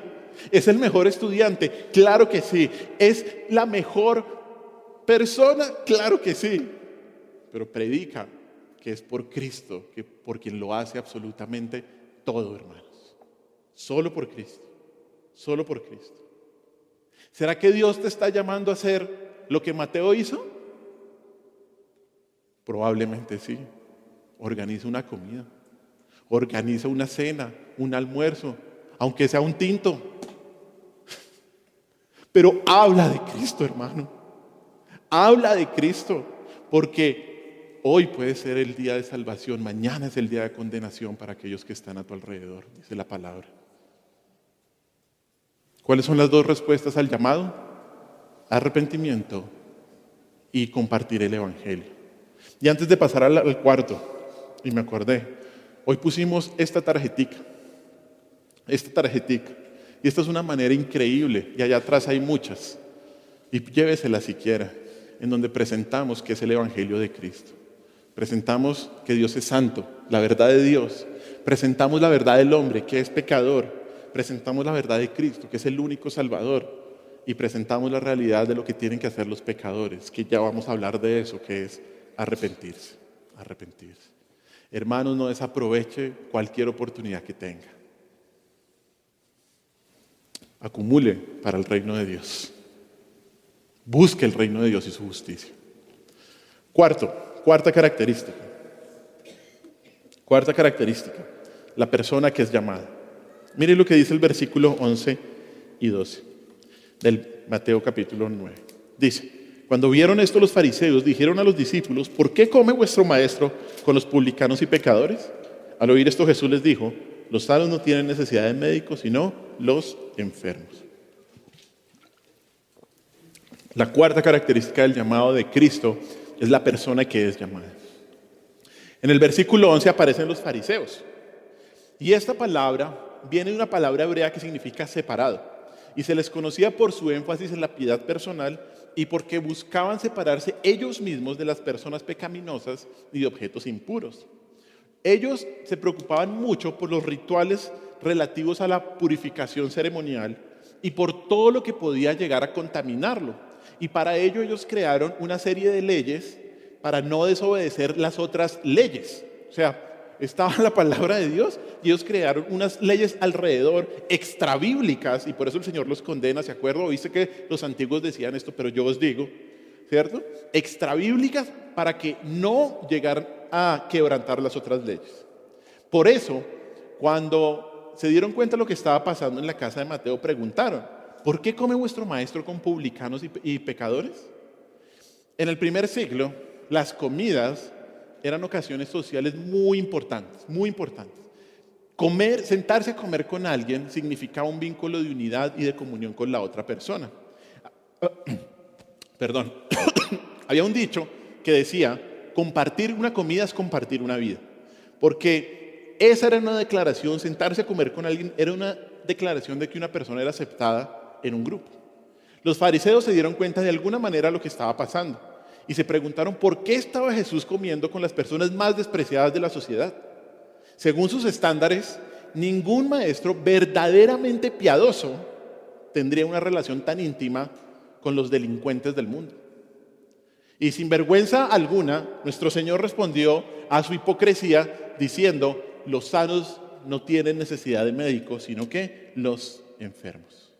¿Es el mejor estudiante? Claro que sí. ¿Es la mejor persona? Claro que sí. Pero predica que es por Cristo, que por quien lo hace absolutamente todo, hermanos. Solo por Cristo. Solo por Cristo. ¿Será que Dios te está llamando a hacer lo que Mateo hizo? Probablemente sí. Organiza una comida. Organiza una cena, un almuerzo, aunque sea un tinto. Pero habla de Cristo, hermano. Habla de Cristo, porque hoy puede ser el día de salvación, mañana es el día de condenación para aquellos que están a tu alrededor, dice la palabra. ¿Cuáles son las dos respuestas al llamado? arrepentimiento y compartir el Evangelio. Y antes de pasar al cuarto, y me acordé, hoy pusimos esta tarjetica, y esta es una manera increíble, y allá atrás hay muchas, y llévesela si quiera, en donde presentamos que es el Evangelio de Cristo. Presentamos que Dios es santo, la verdad de Dios. Presentamos la verdad del hombre, que es pecador. Presentamos la verdad de Cristo, que es el único Salvador. Y presentamos la realidad de lo que tienen que hacer los pecadores, que ya vamos a hablar de eso, que es arrepentirse. Arrepentirse. Hermanos, no desaproveche cualquier oportunidad que tenga. Acumule para el reino de Dios. Busque el reino de Dios y su justicia. Cuarta característica. La persona que es llamada. Mire lo que dice el versículo 11 y 12 del Mateo capítulo 9. Dice: cuando vieron esto los fariseos dijeron a los discípulos: ¿por qué come vuestro maestro con los publicanos y pecadores? Al oír esto Jesús les dijo: los sanos no tienen necesidad de médicos, sino los enfermos. La cuarta característica del llamado de Cristo es la persona que es llamada. En el versículo 11 aparecen los fariseos. Y esta palabra viene de una palabra hebrea que significa separado. Y se les conocía por su énfasis en la piedad personal y porque buscaban separarse ellos mismos de las personas pecaminosas y de objetos impuros. Ellos se preocupaban mucho por los rituales relativos a la purificación ceremonial y por todo lo que podía llegar a contaminarlo. Y para ello ellos crearon una serie de leyes para no desobedecer las otras leyes. O sea, estaba la palabra de Dios y ellos crearon unas leyes alrededor extrabíblicas y por eso el Señor los condena, ¿se acuerdan? Oíste que los antiguos decían esto, pero yo os digo, ¿cierto? Extrabíblicas para que no llegaran a quebrantar las otras leyes. Por eso, cuando se dieron cuenta de lo que estaba pasando en la casa de Mateo, preguntaron: ¿por qué come vuestro maestro con publicanos y pecadores? En el primer siglo, las comidas eran ocasiones sociales muy importantes, muy importantes. Sentarse a comer con alguien significaba un vínculo de unidad y de comunión con la otra persona. Perdón. Había un dicho que decía: compartir una comida es compartir una vida. Porque esa era una declaración, sentarse a comer con alguien era una declaración de que una persona era aceptada en un grupo. Los fariseos se dieron cuenta de alguna manera lo que estaba pasando y se preguntaron por qué estaba Jesús comiendo con las personas más despreciadas de la sociedad. Según sus estándares, ningún maestro verdaderamente piadoso tendría una relación tan íntima con los delincuentes del mundo. Y sin vergüenza alguna, nuestro Señor respondió a su hipocresía diciendo: los sanos no tienen necesidad de médicos, sino que los enfermos.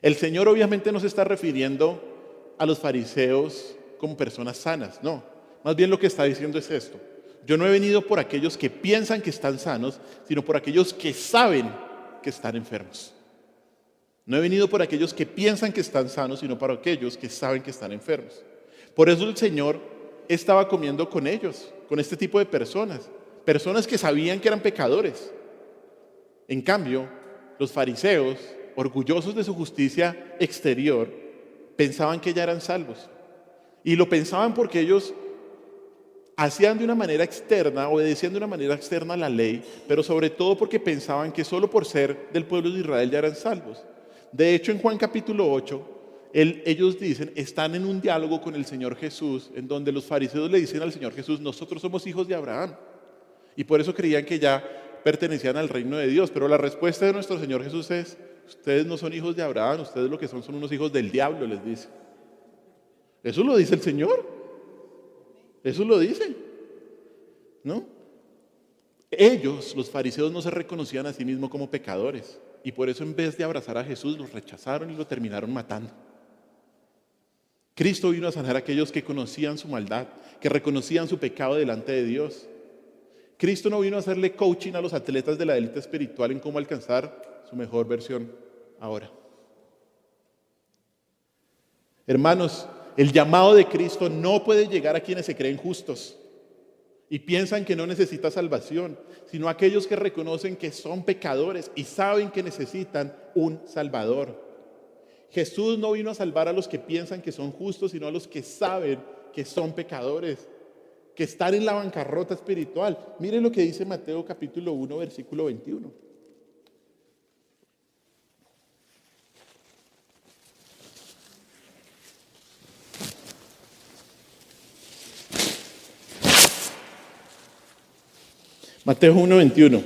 El Señor obviamente no se está refiriendo a los fariseos como personas sanas, no. Más bien lo que está diciendo es esto: yo no he venido por aquellos que piensan que están sanos, sino por aquellos que saben que están enfermos. No he venido por aquellos que piensan que están sanos, sino por aquellos que saben que están enfermos. Por eso el Señor estaba comiendo con ellos, con este tipo de personas que sabían que eran pecadores. En cambio, los fariseos, orgullosos de su justicia exterior, pensaban que ya eran salvos. Y lo pensaban porque ellos hacían de una manera externa, obedecían de una manera externa a la ley, pero sobre todo porque pensaban que solo por ser del pueblo de Israel ya eran salvos. De hecho, en Juan capítulo 8, ellos dicen, están en un diálogo con el Señor Jesús, en donde los fariseos le dicen al Señor Jesús: nosotros somos hijos de Abraham. Y por eso creían que ya pertenecían al reino de Dios. Pero la respuesta de nuestro Señor Jesús es: ustedes no son hijos de Abraham, ustedes lo que son unos hijos del diablo, les dice. Eso lo dice el Señor. Eso lo dice, ¿no? Ellos, los fariseos, no se reconocían a sí mismos como pecadores. Y por eso, en vez de abrazar a Jesús, los rechazaron y lo terminaron matando. Cristo vino a sanar a aquellos que conocían su maldad, que reconocían su pecado delante de Dios. Cristo no vino a hacerle coaching a los atletas de la élite espiritual en cómo alcanzar su mejor versión ahora. Hermanos, el llamado de Cristo no puede llegar a quienes se creen justos y piensan que no necesitan salvación, sino a aquellos que reconocen que son pecadores y saben que necesitan un Salvador. Jesús no vino a salvar a los que piensan que son justos, sino a los que saben que son pecadores, que están en la bancarrota espiritual. Miren lo que dice Mateo capítulo 1, versículo 21. Mateo 1, 21.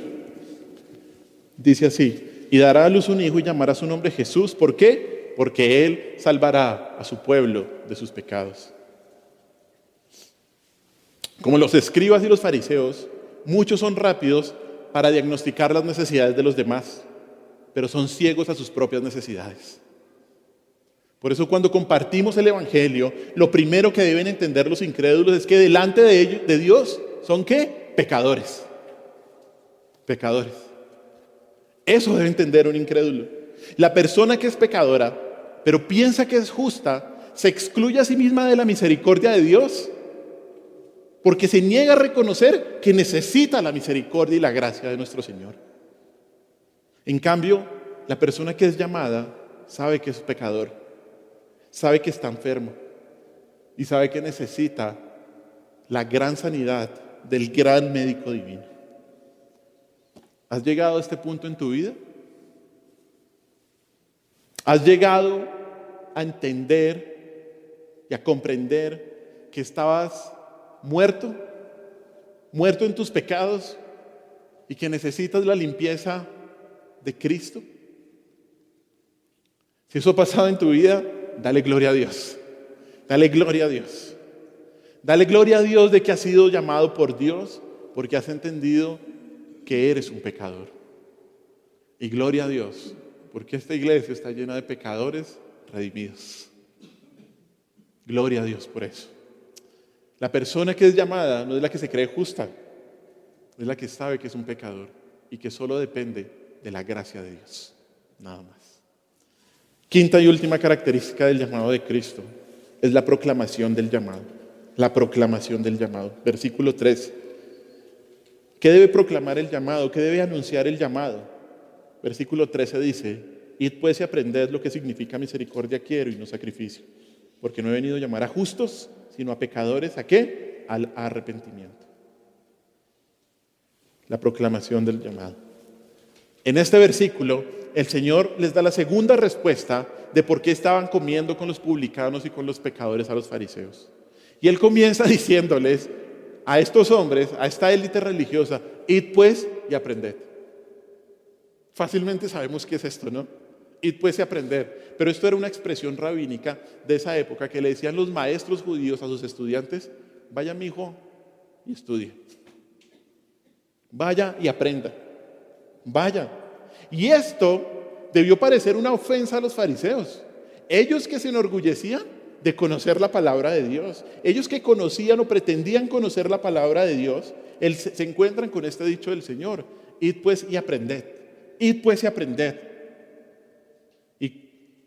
Dice así: y dará a luz un hijo y llamará su nombre Jesús. ¿Por qué? Porque él salvará a su pueblo de sus pecados. Como los escribas y los fariseos, muchos son rápidos para diagnosticar las necesidades de los demás, pero son ciegos a sus propias necesidades. Por eso cuando compartimos el evangelio, lo primero que deben entender los incrédulos es que delante de ellos, de Dios, ¿son qué? Pecadores. Pecadores. Eso debe entender un incrédulo. La persona que es pecadora, pero piensa que es justa, se excluye a sí misma de la misericordia de Dios, porque se niega a reconocer que necesita la misericordia y la gracia de nuestro Señor. En cambio, la persona que es llamada sabe que es pecador, sabe que está enfermo y sabe que necesita la gran sanidad del gran médico divino. ¿Has llegado a este punto en tu vida? ¿Has llegado a entender y a comprender que estabas muerto en tus pecados y que necesitas la limpieza de Cristo? Si eso ha pasado en tu vida, dale gloria a Dios. Dale gloria a Dios. Dale gloria a Dios de que has sido llamado por Dios, porque has entendido que eres un pecador. Y gloria a Dios, porque esta iglesia está llena de pecadores redimidos. Gloria a Dios por eso. La persona que es llamada no es la que se cree justa, es la que sabe que es un pecador y que solo depende de la gracia de Dios, nada más. Quinta y última característica del llamado de Cristo es la proclamación del llamado. La proclamación del llamado. Versículo 3. ¿Qué debe proclamar el llamado? ¿Qué debe anunciar el llamado? Versículo 13 dice: id pues y aprended lo que significa misericordia quiero y no sacrificio, porque no he venido a llamar a justos, sino a pecadores. ¿A qué? Al arrepentimiento. La proclamación del llamado. En este versículo, el Señor les da la segunda respuesta de por qué estaban comiendo con los publicanos y con los pecadores a los fariseos. Y Él comienza diciéndoles a estos hombres, a esta élite religiosa: id pues y aprended. Fácilmente sabemos qué es esto, ¿no? Id pues y aprender. Pero esto era una expresión rabínica de esa época que le decían los maestros judíos a sus estudiantes: vaya mi hijo y estudie. Vaya y aprenda. Vaya. Y esto debió parecer una ofensa a los fariseos. Ellos que se enorgullecían de conocer la palabra de Dios, ellos que conocían o pretendían conocer la palabra de Dios, se encuentran con este dicho del Señor: id pues y aprended. Id pues y aprended.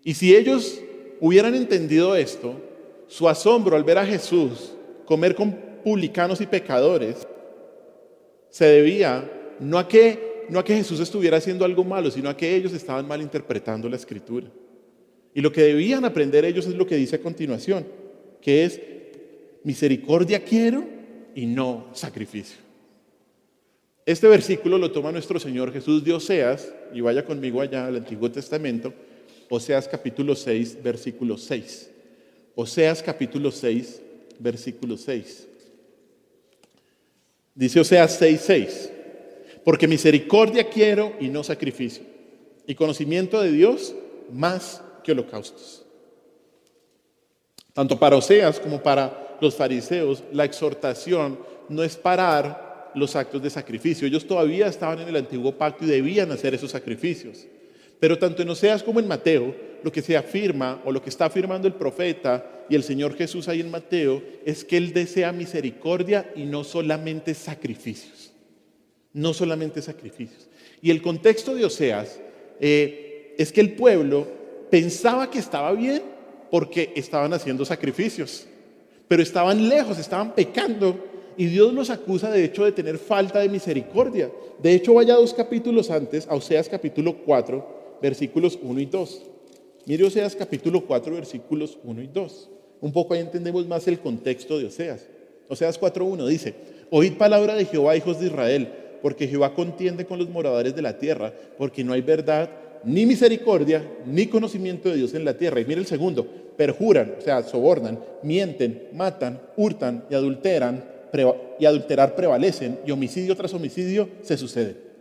Y si ellos hubieran entendido esto, su asombro al ver a Jesús comer con publicanos y pecadores se debía no a que Jesús estuviera haciendo algo malo, sino a que ellos estaban malinterpretando la Escritura. Y lo que debían aprender ellos es lo que dice a continuación, que es: misericordia quiero y no sacrificio. Este versículo lo toma nuestro Señor Jesús de Oseas, y vaya conmigo allá al Antiguo Testamento, Oseas capítulo 6, versículo 6. Oseas capítulo 6, versículo 6. Dice Oseas 6, 6. Porque misericordia quiero y no sacrificio, y conocimiento de Dios más que holocaustos. Tanto para Oseas como para los fariseos, la exhortación no es parar los actos de sacrificio. Ellos todavía estaban en el antiguo pacto y debían hacer esos sacrificios. Pero tanto en Oseas como en Mateo, lo que se afirma o lo que está afirmando el profeta y el Señor Jesús ahí en Mateo es que Él desea misericordia y no solamente sacrificios. No solamente sacrificios. Y el contexto de Oseas es que el pueblo pensaba que estaba bien porque estaban haciendo sacrificios, pero estaban lejos, estaban pecando, y Dios los acusa de hecho de tener falta de misericordia. De hecho, vaya 2 capítulos antes, a Oseas capítulo 4, versículos 1 y 2. Mire Oseas capítulo 4, versículos 1 y 2. Un poco ahí entendemos más el contexto de Oseas. Oseas 4:1 dice: oíd palabra de Jehová, hijos de Israel, porque Jehová contiende con los moradores de la tierra, porque no hay verdad, ni misericordia, ni conocimiento de Dios en la tierra. Y mire el segundo: perjuran, o sea, sobornan, mienten, matan, hurtan y adulteran, y adulterar prevalecen, y homicidio tras homicidio se sucede.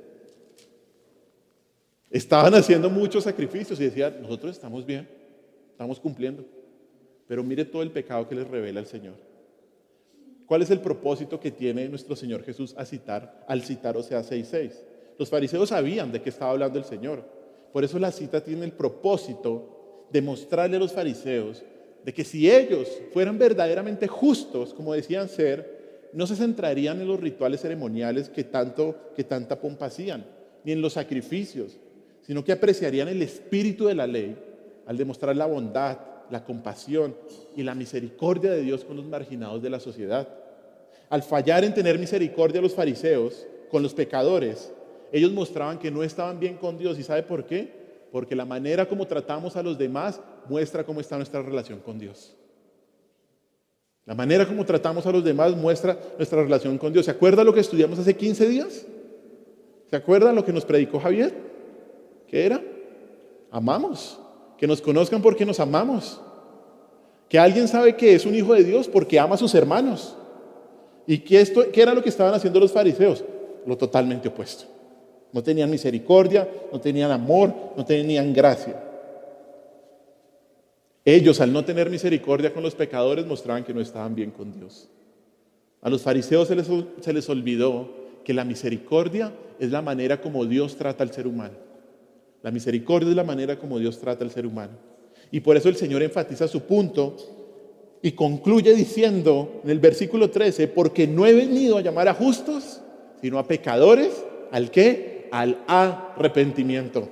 Estaban haciendo muchos sacrificios y decían: nosotros estamos bien, estamos cumpliendo. Pero mire todo el pecado que les revela el Señor. ¿Cuál es el propósito que tiene nuestro Señor Jesús al citar Oseas 6:6? Los fariseos sabían de qué estaba hablando el Señor. Por eso la cita tiene el propósito de mostrarle a los fariseos de que si ellos fueran verdaderamente justos, como decían ser, no se centrarían en los rituales ceremoniales que tanta pompa hacían, ni en los sacrificios, sino que apreciarían el espíritu de la ley al demostrar la bondad, la compasión y la misericordia de Dios con los marginados de la sociedad. Al fallar en tener misericordia los fariseos con los pecadores, ellos mostraban que no estaban bien con Dios. ¿Y sabe por qué? Porque la manera como tratamos a los demás muestra cómo está nuestra relación con Dios. La manera como tratamos a los demás muestra nuestra relación con Dios. ¿Se acuerda lo que estudiamos hace 15 días? ¿Se acuerda lo que nos predicó Javier? ¿Qué era? Amamos. Que nos conozcan porque nos amamos. Que alguien sabe que es un hijo de Dios porque ama a sus hermanos. ¿Y qué era lo que estaban haciendo los fariseos? Lo totalmente opuesto. No tenían misericordia, no tenían amor, no tenían gracia. Ellos, al no tener misericordia con los pecadores, mostraban que no estaban bien con Dios. A los fariseos se les olvidó que la misericordia es la manera como Dios trata al ser humano. La misericordia es la manera como Dios trata al ser humano. Y por eso el Señor enfatiza su punto y concluye diciendo en el versículo 13: porque no he venido a llamar a justos, sino a pecadores. ¿Al qué? Al arrepentimiento.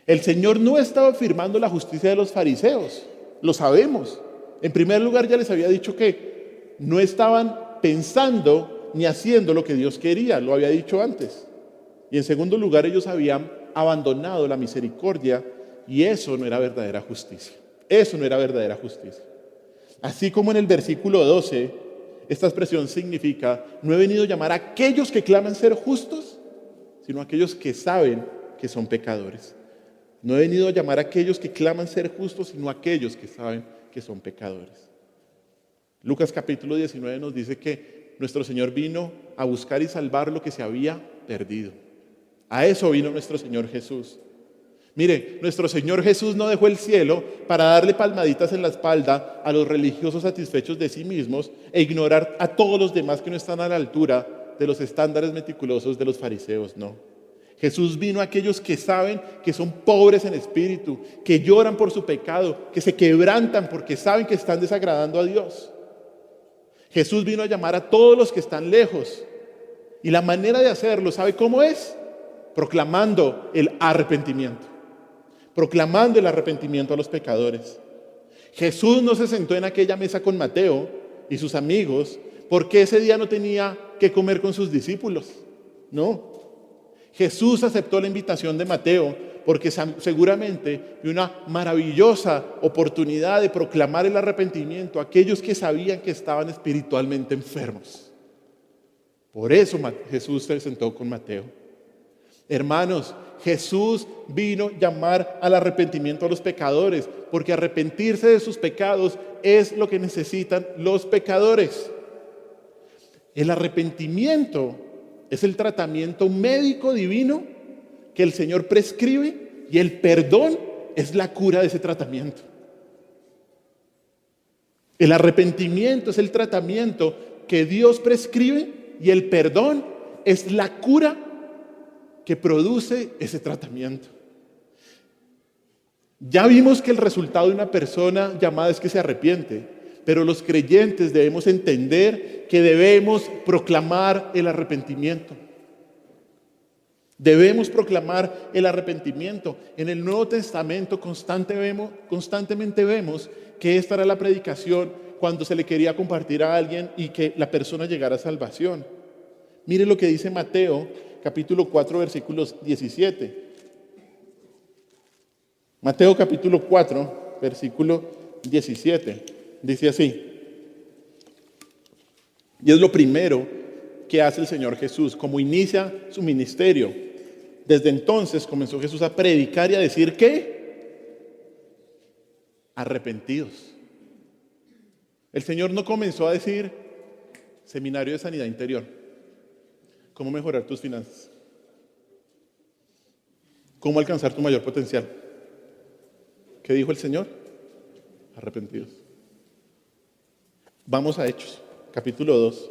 El Señor no estaba afirmando la justicia de los fariseos, lo sabemos. En primer lugar, ya les había dicho que no estaban pensando ni haciendo lo que Dios quería, lo había dicho antes. Y en segundo lugar, ellos habían abandonado la misericordia y eso no era verdadera justicia. Eso no era verdadera justicia. Así como en el versículo 12, esta expresión significa: no he venido a llamar a aquellos que claman ser justos, sino a aquellos que saben que son pecadores. No he venido a llamar a aquellos que claman ser justos, sino a aquellos que saben que son pecadores. Lucas capítulo 19 nos dice que nuestro Señor vino a buscar y salvar lo que se había perdido. A eso vino nuestro Señor Jesús. Mire, nuestro Señor Jesús no dejó el cielo para darle palmaditas en la espalda a los religiosos satisfechos de sí mismos e ignorar a todos los demás que no están a la altura de los estándares meticulosos de los fariseos, no. Jesús vino a aquellos que saben que son pobres en espíritu, que lloran por su pecado, que se quebrantan porque saben que están desagradando a Dios. Jesús vino a llamar a todos los que están lejos. Y la manera de hacerlo, ¿sabe cómo es? Proclamando el arrepentimiento. Proclamando el arrepentimiento a los pecadores. Jesús no se sentó en aquella mesa con Mateo y sus amigos porque ese día no tenía que comer con sus discípulos. No. Jesús aceptó la invitación de Mateo porque seguramente vio una maravillosa oportunidad de proclamar el arrepentimiento a aquellos que sabían que estaban espiritualmente enfermos. Por eso Jesús se sentó con Mateo. Hermanos, Jesús vino a llamar al arrepentimiento a los pecadores, porque arrepentirse de sus pecados es lo que necesitan los pecadores. El arrepentimiento es el tratamiento médico divino que el Señor prescribe y el perdón es la cura de ese tratamiento. El arrepentimiento es el tratamiento que Dios prescribe y el perdón es la cura que produce ese tratamiento. Ya vimos que el resultado de una persona llamada es que se arrepiente, pero los creyentes debemos entender que debemos proclamar el arrepentimiento. Debemos proclamar el arrepentimiento. En el Nuevo Testamento constantemente vemos que esta era la predicación cuando se le quería compartir a alguien y que la persona llegara a salvación. Mire lo que dice Mateo, capítulo 4, versículos 17. Mateo capítulo 4, versículo 17. Dice así. Y es lo primero que hace el Señor Jesús, como inicia su ministerio. Desde entonces comenzó Jesús a predicar y a decir ¿qué? Arrepentidos. El Señor no comenzó a decir seminario de sanidad interior, cómo mejorar tus finanzas, cómo alcanzar tu mayor potencial. ¿Qué dijo el Señor? Arrepentidos. Vamos a Hechos, capítulo 2,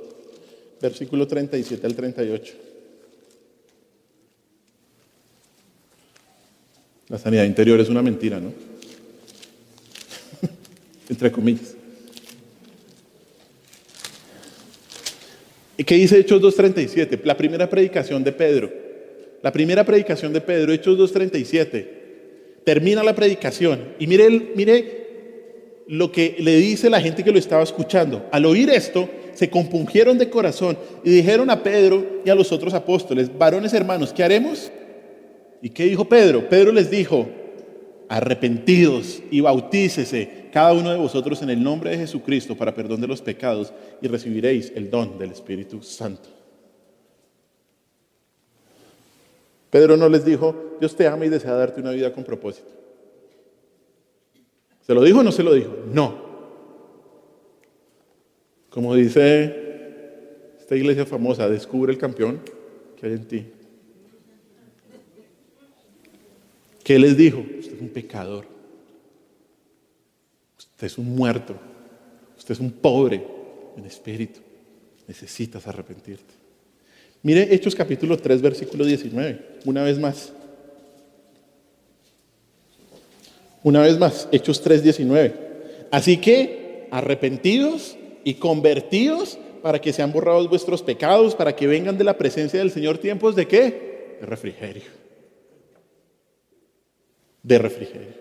versículo 37 al 38. La sanidad interior es una mentira, ¿no? Entre comillas. ¿Y qué dice Hechos 2:37? La primera predicación de Pedro. La primera predicación de Pedro, Hechos 2:37. Termina la predicación y mire lo que le dice la gente que lo estaba escuchando. Al oír esto, se compungieron de corazón y dijeron a Pedro y a los otros apóstoles: varones hermanos, ¿qué haremos? ¿Y qué dijo Pedro? Pedro les dijo: arrepentidos y bautícese cada uno de vosotros en el nombre de Jesucristo para perdón de los pecados y recibiréis el don del Espíritu Santo. Pedro no les dijo: Dios te ama y desea darte una vida con propósito. ¿Se lo dijo o no se lo dijo? No. Como dice esta iglesia famosa, descubre el campeón que hay en ti. ¿Qué les dijo? Usted es un pecador. Usted es un muerto. Usted es un pobre en espíritu. Necesitas arrepentirte. Mire Hechos capítulo 3, versículo 19. Una vez más. Una vez más, Hechos 3, 19. Así que arrepentidos y convertidos para que sean borrados vuestros pecados, para que vengan de la presencia del Señor tiempos ¿de qué? De refrigerio. De refrigerio.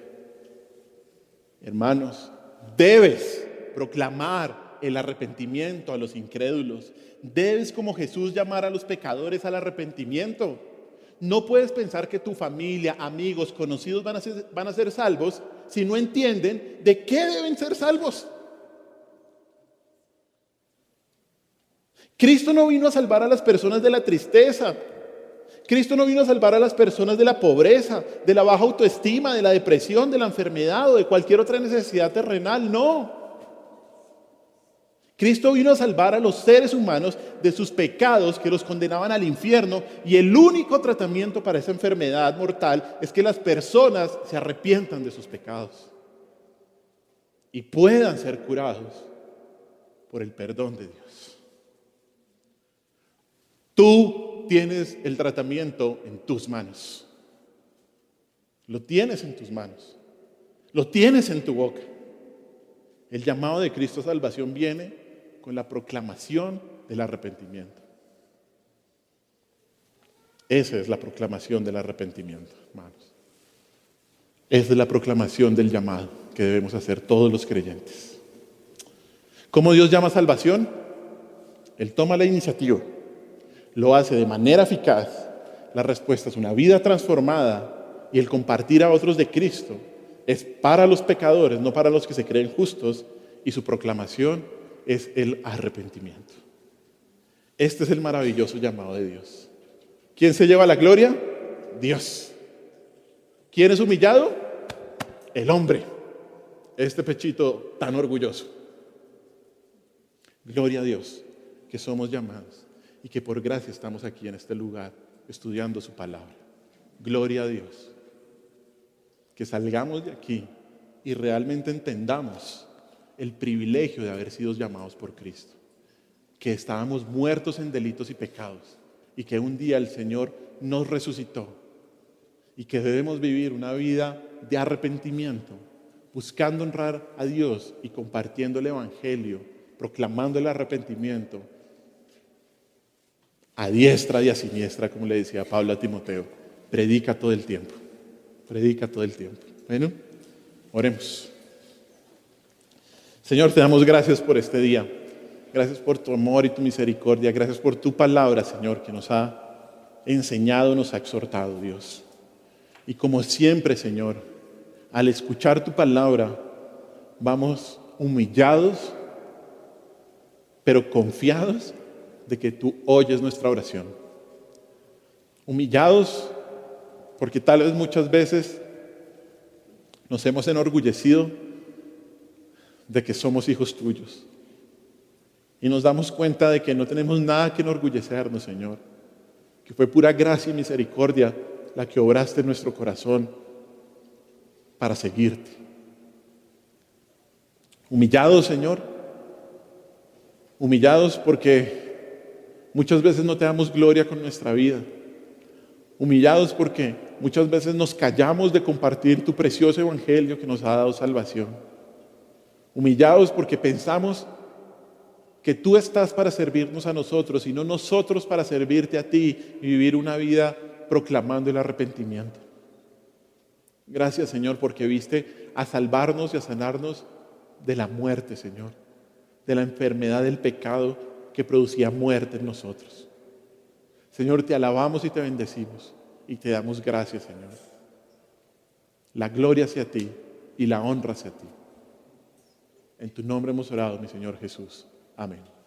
Hermanos, debes proclamar el arrepentimiento a los incrédulos. Debes, como Jesús, llamar a los pecadores al arrepentimiento. No puedes pensar que tu familia, amigos, conocidos van a ser salvos si no entienden de qué deben ser salvos. Cristo no vino a salvar a las personas de la tristeza. Cristo no vino a salvar a las personas de la pobreza, de la baja autoestima, de la depresión, de la enfermedad o de cualquier otra necesidad terrenal. No. Cristo vino a salvar a los seres humanos de sus pecados que los condenaban al infierno, y el único tratamiento para esa enfermedad mortal es que las personas se arrepientan de sus pecados y puedan ser curados por el perdón de Dios. Tú tienes el tratamiento en tus manos. Lo tienes en tus manos. Lo tienes en tu boca. El llamado de Cristo a salvación viene con la proclamación del arrepentimiento. Esa es la proclamación del arrepentimiento, hermanos. Esa es la proclamación del llamado que debemos hacer todos los creyentes. ¿Cómo Dios llama a salvación? Él toma la iniciativa, lo hace de manera eficaz. La respuesta es una vida transformada, y el compartir a otros de Cristo es para los pecadores, no para los que se creen justos, y su proclamación es el arrepentimiento. Este es el maravilloso llamado de Dios. ¿Quién se lleva la gloria? Dios. ¿Quién es humillado? El hombre. Este pechito tan orgulloso. Gloria a Dios que somos llamados y que por gracia estamos aquí en este lugar estudiando su palabra. Gloria a Dios. Que salgamos de aquí y realmente entendamos el privilegio de haber sido llamados por Cristo, que estábamos muertos en delitos y pecados y que un día el Señor nos resucitó, y que debemos vivir una vida de arrepentimiento, buscando honrar a Dios y compartiendo el Evangelio, proclamando el arrepentimiento a diestra y a siniestra, como le decía Pablo a Timoteo. Predica todo el tiempo, predica todo el tiempo. Bueno, oremos. Señor, te damos gracias por este día. Gracias por tu amor y tu misericordia. Gracias por tu palabra, Señor, que nos ha enseñado, nos ha exhortado, Dios. Y como siempre, Señor, al escuchar tu palabra, vamos humillados, pero confiados de que tú oyes nuestra oración. Humillados porque tal vez muchas veces nos hemos enorgullecido de que somos hijos tuyos. Y nos damos cuenta de que no tenemos nada que enorgullecernos, Señor. Que fue pura gracia y misericordia la que obraste en nuestro corazón para seguirte. Humillados, Señor. Humillados porque muchas veces no te damos gloria con nuestra vida. Humillados porque muchas veces nos callamos de compartir tu precioso evangelio que nos ha dado salvación. Humillados porque pensamos que tú estás para servirnos a nosotros y no nosotros para servirte a ti y vivir una vida proclamando el arrepentimiento. Gracias, Señor, porque viste a salvarnos y a sanarnos de la muerte, Señor, de la enfermedad del pecado que producía muerte en nosotros. Señor, te alabamos y te bendecimos y te damos gracias, Señor. La gloria hacia ti y la honra hacia ti. En tu nombre hemos orado, mi Señor Jesús. Amén.